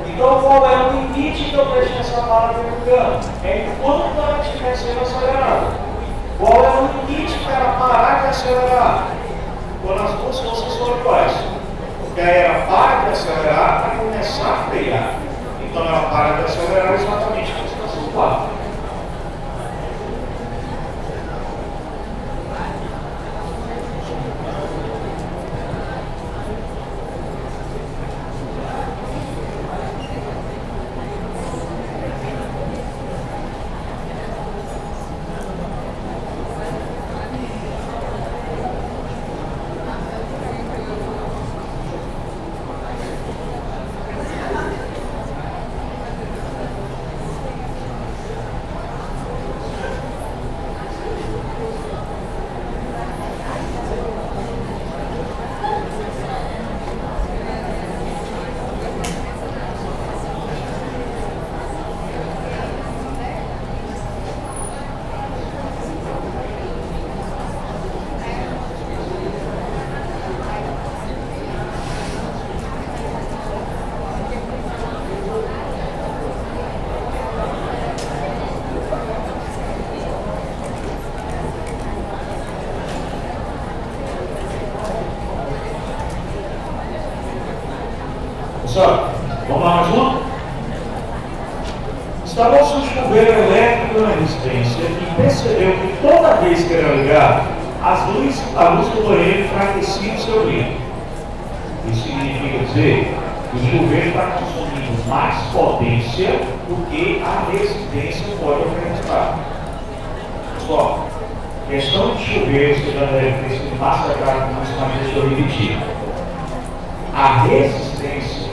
Então, qual é o limite que eu deixo essa bala derrubando? É enquanto ela estiver sendo acelerada. Qual é o limite para ela parar de acelerar? Quando as duas forças são iguais. Porque aí ela para de acelerar para começar a frear. Então ela para de acelerar exatamente na situação 4. Pessoal, vamos lá mais um? Instalou-se um chuveiro elétrico na resistência e percebeu que toda vez que era ligado, a luz do banheiro enfraquecia o seu brilho. Isso significa dizer que o chuveiro está consumindo mais potência do que a resistência pode oferecer. Pessoal, questão de chuveiro, você já deve ter sido massacrado com isso, mas deixa eu repetir. A resistência,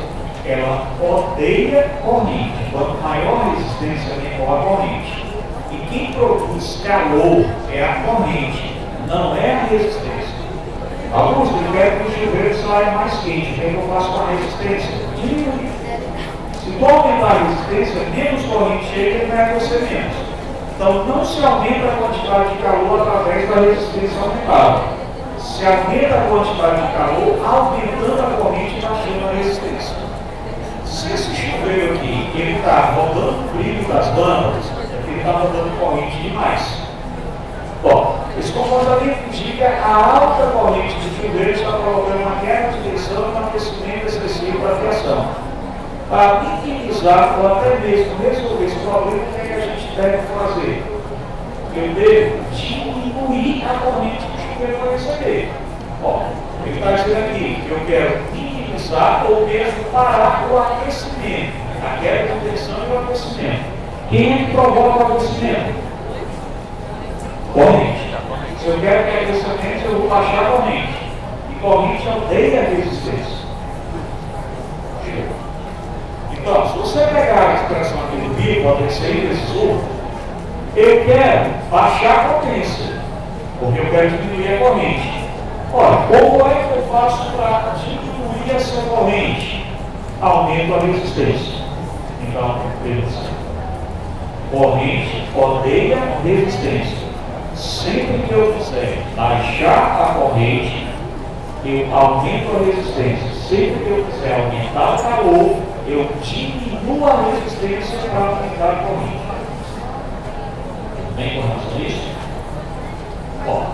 ela odeia corrente. Quanto maior a resistência, menor a corrente. E quem produz calor é a corrente, não é a resistência. Augusto, eu quero que o chuveiro saia mais quente. O que eu faço com a resistência? Diminui. Se tu aumentar a resistência, menos corrente chega, ele vai aquecer menos. Então, não se aumenta a quantidade de calor através da resistência aumentada. Se aumenta a quantidade de calor, aumentando a corrente e baixando a resistência. Se esse chuveiro aqui, ele está rodando o brilho das lâmpadas, ele está rodando corrente demais. Bom, esse comportamento indica a alta corrente do chuveiro está provocando uma queda de tensão e um aquecimento excessivo da fiação. Para minimizar ou até mesmo resolver esse problema, o que é que a gente deve fazer? Eu devo diminuir a corrente que o chuveiro vai receber. Ó, ele está dizendo aqui que eu quero minimizar ou mesmo parar o aquecimento, a queda de tensão e o aquecimento. Quem é que provoca o aquecimento? Corrente. Se eu quero que aquecimento, eu vou baixar a corrente. corrente aldeia a resistência. Então, se você pegar a expressão aqui do pi, pode ser inversor, eu quero baixar a potência, porque eu quero diminuir a corrente. Ora, como é que eu faço para diminuir essa corrente? Aumento a resistência. Então, beleza. Corrente odeia resistência. Sempre que eu quiser baixar a corrente, eu aumento a resistência. Sempre que eu quiser aumentar o calor, eu diminuo a resistência para aumentar a corrente. Tem informação disso? Bom,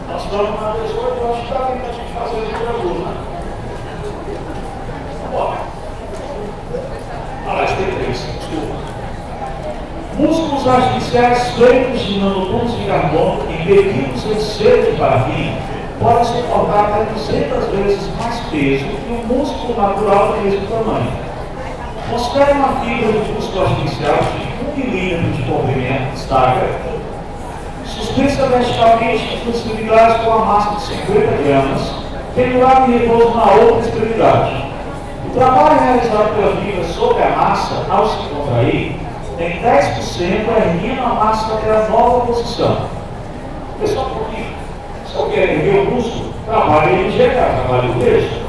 nós estamos na 18, eu acho que está tentando a gente fazer a literatura, né? Bom, aliás, tem 3, desculpa. Músculos artificiais feitos de nanotubos de carbono embutidos em cera de parafuso podem suportar até 200 vezes mais peso que um músculo natural do mesmo tamanho. Considere uma fibra de músculo artificial de 1 milímetro de comprimento, estaca, suspensa verticalmente em extremidades com a massa de 50 gramas, pendurada em repouso na outra extremidade. O trabalho realizado pela fibra sobre a massa, ao se contrair, tem 10% erguendo a massa até a nova posição. Pessoal, por quê? Se eu quero erguer o músculo, trabalho ele gerar, trabalho o peso.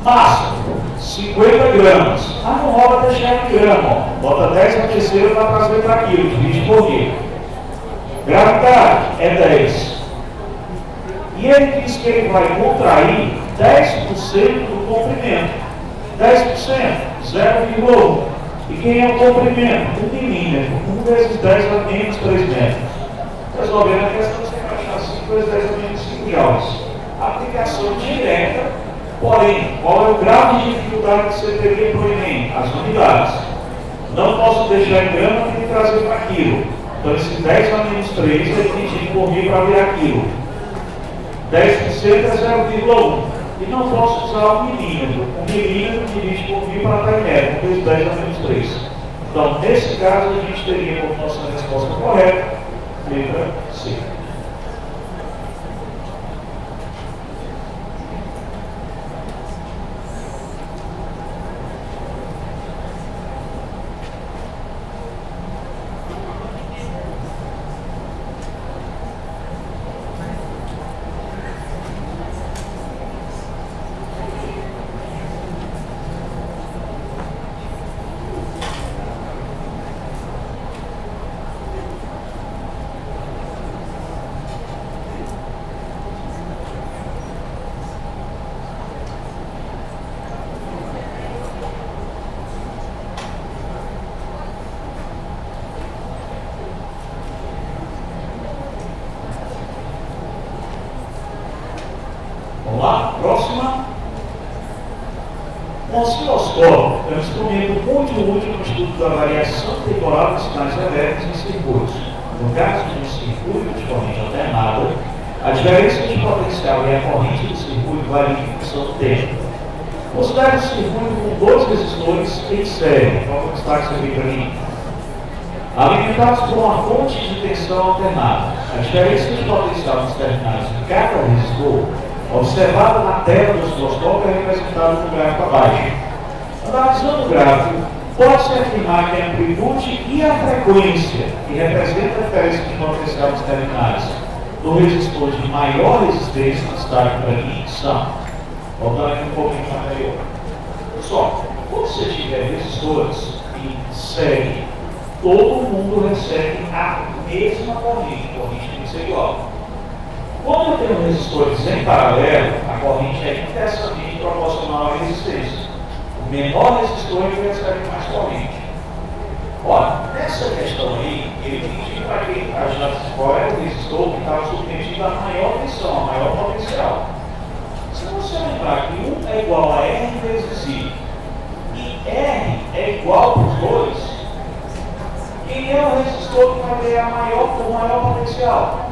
Massa, 50 gramas. Ah, não rola deixar em grama, ó. Bota 10 na terceira para trazer para quilo, divide por quilo. Gravidade é 10. E ele diz que ele vai contrair 10% do comprimento. 10%, 0,1. E quem é o comprimento? 1 milímetro. 1 vezes 10 a menos 3 metros. Resolvendo a questão, você vai achar 5 vezes 10 a menos 5 joules. Aplicação direta, porém, qual é o grau de dificuldade que você teria para o Enem? As unidades. Não posso deixar em grama e trazer para quilo. Então, esse 10 a menos 3 é dividido por mil para virar quilo. 10% é 0,1. E não posso usar 1 milímetro. 1 milímetro divide por mil para estar em metro, 1 vezes 10 a menos 3. Então, nesse caso, a gente teria como nossa resposta correta, letra C. Vamos lá? Próxima. O osciloscópio é um instrumento muito útil no estudo da variação temporal de sinais elétricos em circuitos. No caso de um circuito de corrente alternada, a diferença de potencial e a corrente do circuito varia em função do tempo. Considere um circuito com 2 resistores em série, como está aqui para mim, alimentados por uma fonte de tensão alternada. A diferença de potencial nos terminais de cada resistor, observada na tela do osciloscópio, é representada no gráfico abaixo. Analisando o gráfico, pode-se afirmar que a amplitude e a frequência, que representa a diferença de potencial nos terminais do resistor de maior resistência, que está aqui para mim, são, voltando aqui um pouquinho para anterior. Pessoal, quando você tiver resistores em série, todo mundo recebe a mesma corrente tem que ser igual. Quando eu tenho resistores em paralelo, a corrente é inversamente proporcional à resistência. O menor resistor ele recebe mais corrente. Ora, nessa questão aí, ele pediu para que a qual é o resistor que estava submetido à maior tensão, a maior potencial. Se você lembrar que 1 é igual a R vezes I, e R é igual para os dois, quem é o resistor que vai ter o maior potencial?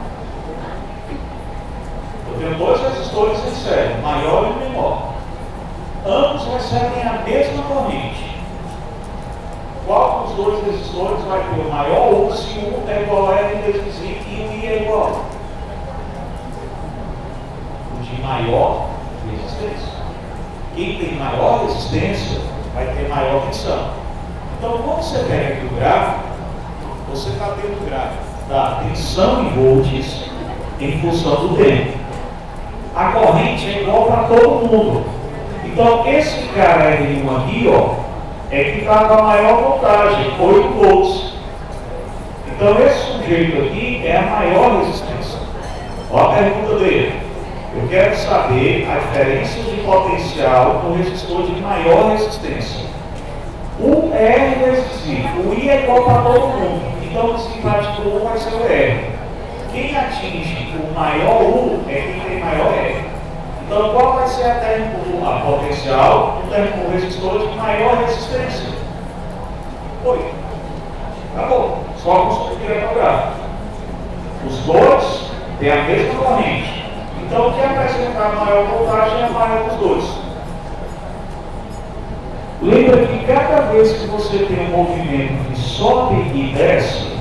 Eu tenho 2 resistores em série, maior e menor. Ambos recebem a mesma corrente. Qual dos 2 resistores vai ter o maior ou se 1 é igual a R vezes I e o I é igual? de maior resistência. Quem tem maior resistência vai ter maior tensão. Então, quando você pega aqui o gráfico, você está tendo o gráfico da tensão em volts em função do tempo. A corrente é igual para todo mundo. Então, esse cara R1 aqui, ó, é que está com a maior voltagem, 8 volts. Então, esse sujeito aqui é a maior resistência. Olha a pergunta dele. Eu quero saber a diferença de potencial no resistor de maior resistência. O R vai existir. O I é igual para todo mundo. Então, o desempate do U vai ser o R. Quem atinge o maior U é quem tem maior R. Então, qual vai ser a potencial no termo resistor de maior resistência? Oi. Acabou. Só construir direto gráfico. Os dois têm a mesma corrente. Então, o que apresentar a maior voltagem é a maior dos dois. Lembra que cada vez que você tem um movimento que sobe e desce,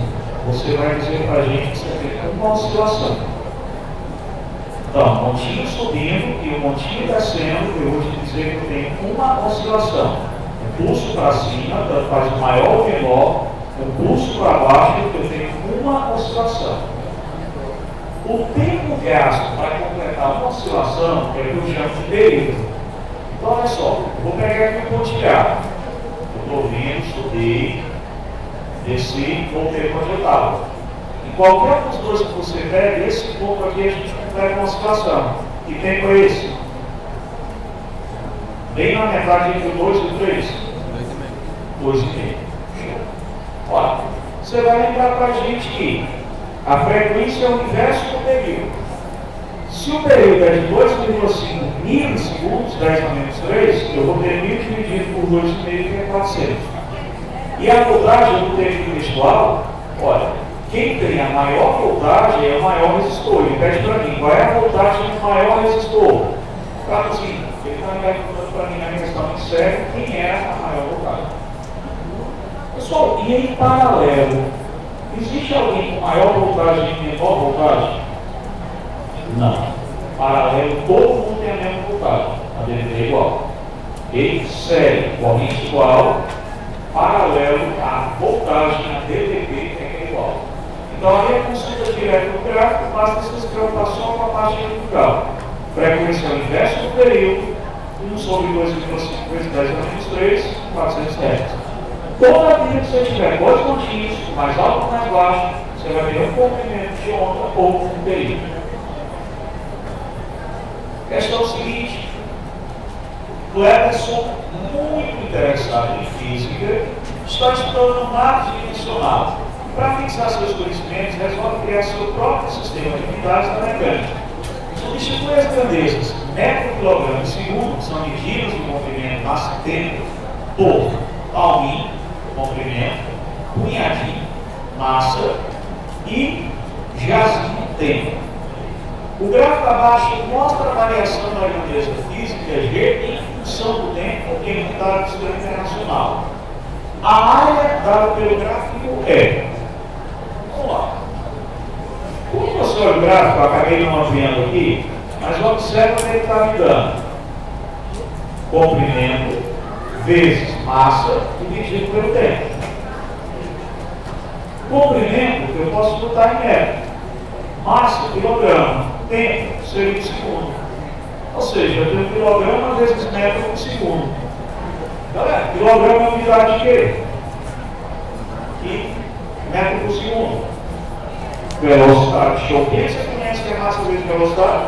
você vai dizer para a gente que você tem uma oscilação. Então, um montinho subindo e um montinho descendo, eu vou te dizer que eu tenho uma oscilação. Um pulso para cima, tanto faz o maior ou menor, um pulso para baixo, eu tenho uma oscilação. O tempo gasto para completar uma oscilação é o que eu chamo de período. Então, olha só, vou pegar aqui um pontilhado. Eu estou vindo, subi, desci, voltei para onde eu estava. Em qualquer dos dois que você pega, esse ponto aqui a gente completa uma oscilação. Que tempo é esse? Bem na metade entre o 2 e o 3? 2,5. Olha, você vai lembrar para a gente que a frequência é o inverso do período. Se o período é de 2,5 milissegundos, 10 a menos 3, eu vou ter 1000 dividido por 2,5, que é 400. E a voltagem do tempo textual, olha, quem tem a maior voltagem é o maior resistor. Ele pede para mim, qual é a voltagem do maior resistor? Traduzindo, ele está perguntando para mim na questão muito séria, quem é a maior voltagem. Pessoal, e em paralelo, existe alguém com maior voltagem e menor voltagem? Não. Paralelo, todo mundo tem a mesma voltagem. A DDT é igual. E série, corrente igual. Paralelo, a voltagem, a DDT é igual. Então, a minha consulta direta no gráfico, basta se preocupação com a parte integral. Frequência é o inverso do período, 1 sobre 2,5 vezes 10 a menos 3, 400 Hz. Toda vida que você tiver dois pontinhos, mais alto ou mais baixo, você vai ter um comprimento de onda ou um período. Questão seguinte, Cleberson, muito interessado em física, está estudando marcos dimensional. Para fixar seus conhecimentos, resolve criar seu próprio sistema de unidades da mecânica. Substitui as grandezas metro, quilograma e segundo, que são medidas do comprimento massa-tempo, por palminho, comprimento, punhadinho, massa e jazinho, tempo. O gráfico abaixo mostra a variação da grandeza física G em função do tempo em unidade de sistema internacional. A área dada pelo gráfico é. Vamos lá. Quando você olha o gráfico, eu acabei não ampliando aqui, mas observa o que ele está me dando. Comprimento vezes massa dividido pelo tempo. Comprimento eu posso botar em metro. Massa, quilograma. Tempo seria um segundo. Ou seja, eu tenho quilograma vezes metro por segundo. Galera, quilograma é unidade de quê? E metro por segundo. Velocidade. Show. Quem você conhece que é massa vezes velocidade?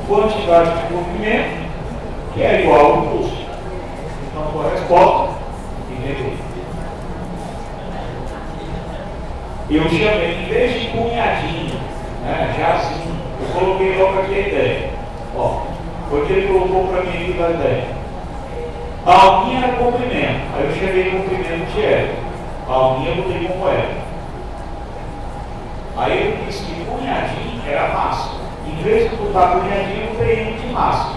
Quantidade de comprimento, que é igual ao impulso. Então, a resposta, entendeu? Eu chamei, em vez de punhadinho, né, jazinho, eu coloquei logo aqui a ideia. Ó, foi que ele colocou para mim aqui da ideia. Palminha era comprimento, aí eu cheguei em comprimento de L. Palminha eu botei como L. Aí ele disse que punhadinho era massa. Em vez de botar punhadinho, eu botei de massa.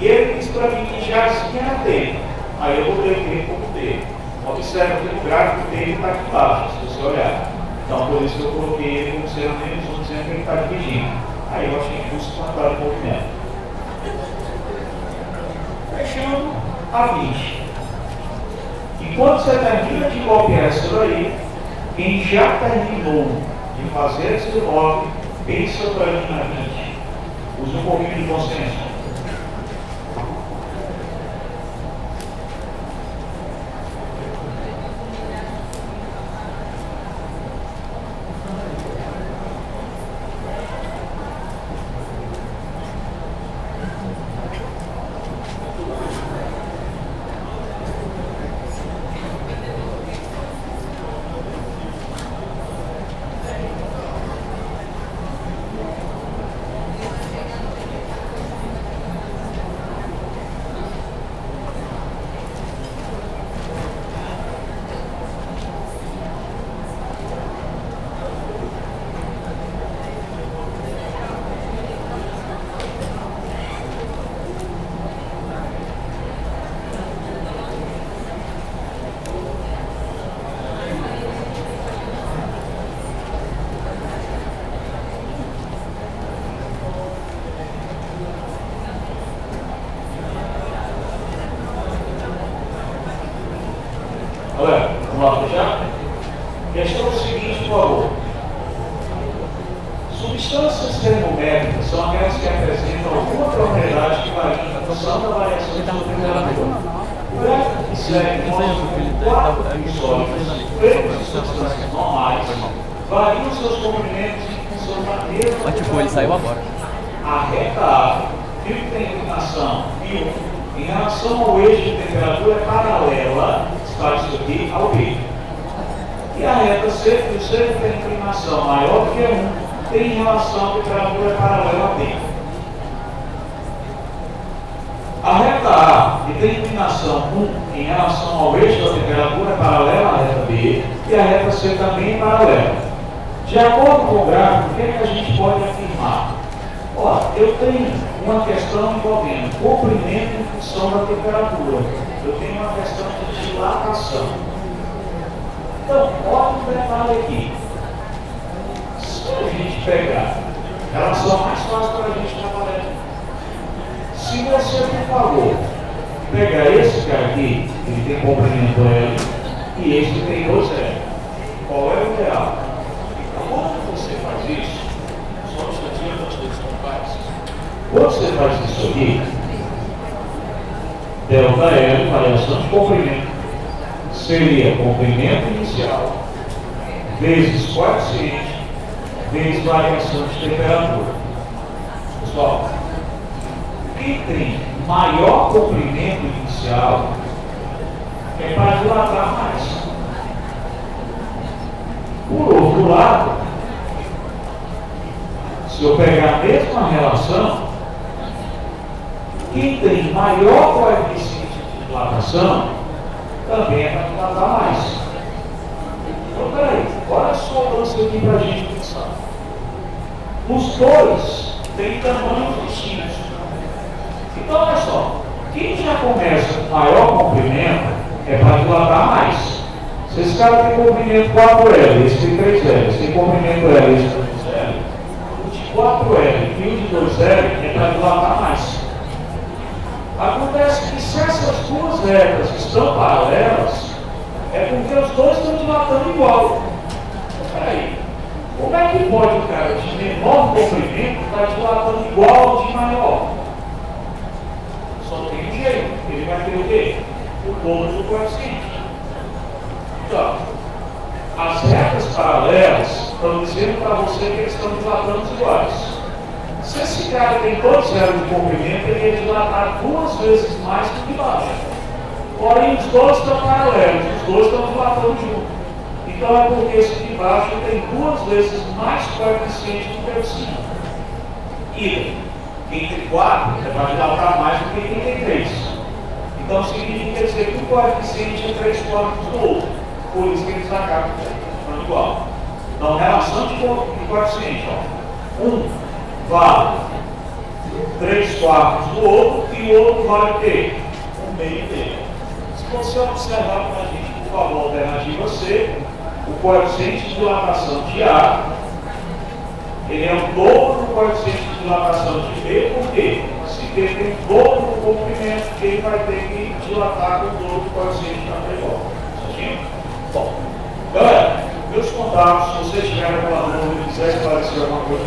E ele disse para mim que jazinho era tempo. Aí eu botei o tempo como tempo. Observa que o gráfico dele está aqui embaixo, se você olhar. Então, por isso que eu coloquei ele como sendo menos 1 dizendo que ele está dividindo. Aí eu achei justo contar o movimento. Fechando a 20. E quando você termina de copiar isso daí, quem já terminou de fazer esse log, pensa para mim na 20. Use um pouquinho de bom senso. Olha, vamos lá fechar? Questão seguinte, por favor. Substâncias termométricas são aquelas que apresentam alguma propriedade que varia em função da variação de temperatura. O gráfico que segue mostra que 4 sólidos, feitos de substâncias normais, variam seus comprimentos em função da mesma. Mas tipo, ele saiu agora. A reta A, que tem inclinação μ, em relação ao eixo de temperatura é paralela, está isso aqui, ao B. E a reta C, que o C tem inclinação maior do que 1, tem em relação à temperatura paralela a B. A reta A, que tem inclinação 1 em relação ao eixo da temperatura, é paralela à reta B, e a reta C também é paralela. De acordo com o gráfico, o que é que a gente pode afirmar? Ó, eu tenho uma questão envolvendo comprimento em função da temperatura. Eu tenho uma questão de dilatação. Então, olha um detalhe aqui. Se a gente pegar a relação mais fácil para a gente trabalhar, se você, por favor, pegar esse cara aqui, ele tem comprimento L, e esse tem 2L, qual é o ideal? Então, quando você faz isso, só um instantinho antes desse faz. Quando você faz isso aqui, delta L, variação de comprimento, seria comprimento inicial vezes coeficiente vezes variação de temperatura. Pessoal, entre maior comprimento inicial é para dilatar mais. Por outro lado, se eu pegar a mesma relação, quem tem maior coeficiente de dilatação também é para dilatar mais. Então, peraí, olha só o lance aqui para a gente pensar. Os dois têm tamanhos distintos. Então, olha só, quem já começa com maior comprimento é para dilatar mais. Se esse cara tem comprimento 4L, esse tem 3L, esse tem comprimento L, esse tem 2L, o de 4L e o de 2L é para dilatar mais. Acontece que se essas duas retas estão paralelas, é porque os dois estão dilatando igual. Peraí, como é que pode o cara de menor comprimento estar dilatando igual ao de maior? Só tem um jeito, ele vai ter o quê? O dobro do coeficiente. Então, as retas paralelas estão dizendo para você que eles estão dilatando iguais. Se esse cara tem 2 zeros de comprimento, ele ia dilatar 2 vezes mais do que baixo. Porém, os dois estão paralelos, os dois estão dilatando junto. Então é porque esse de baixo tem 2 vezes mais coeficiente do que o de cima. E quem tem 4 é para dilatar mais do que quem tem 3. Então significa dizer que o coeficiente é 3 quartos do outro. Por isso que eles acabam ficando igual. Então, relação de coeficiente, ó. Um vale 3 quartos do outro e o outro vale o quê? O meio dele. Se você observar para a gente, por favor, alternativa C, o coeficiente de dilatação de A ele é o dobro do coeficiente de dilatação de B, porque se B tem o dobro do comprimento, ele vai ter que dilatar com o dobro do coeficiente de igual. Certinho? Bom, galera, meus contatos, se vocês tiverem alguma dúvida, quiser esclarecer alguma coisa,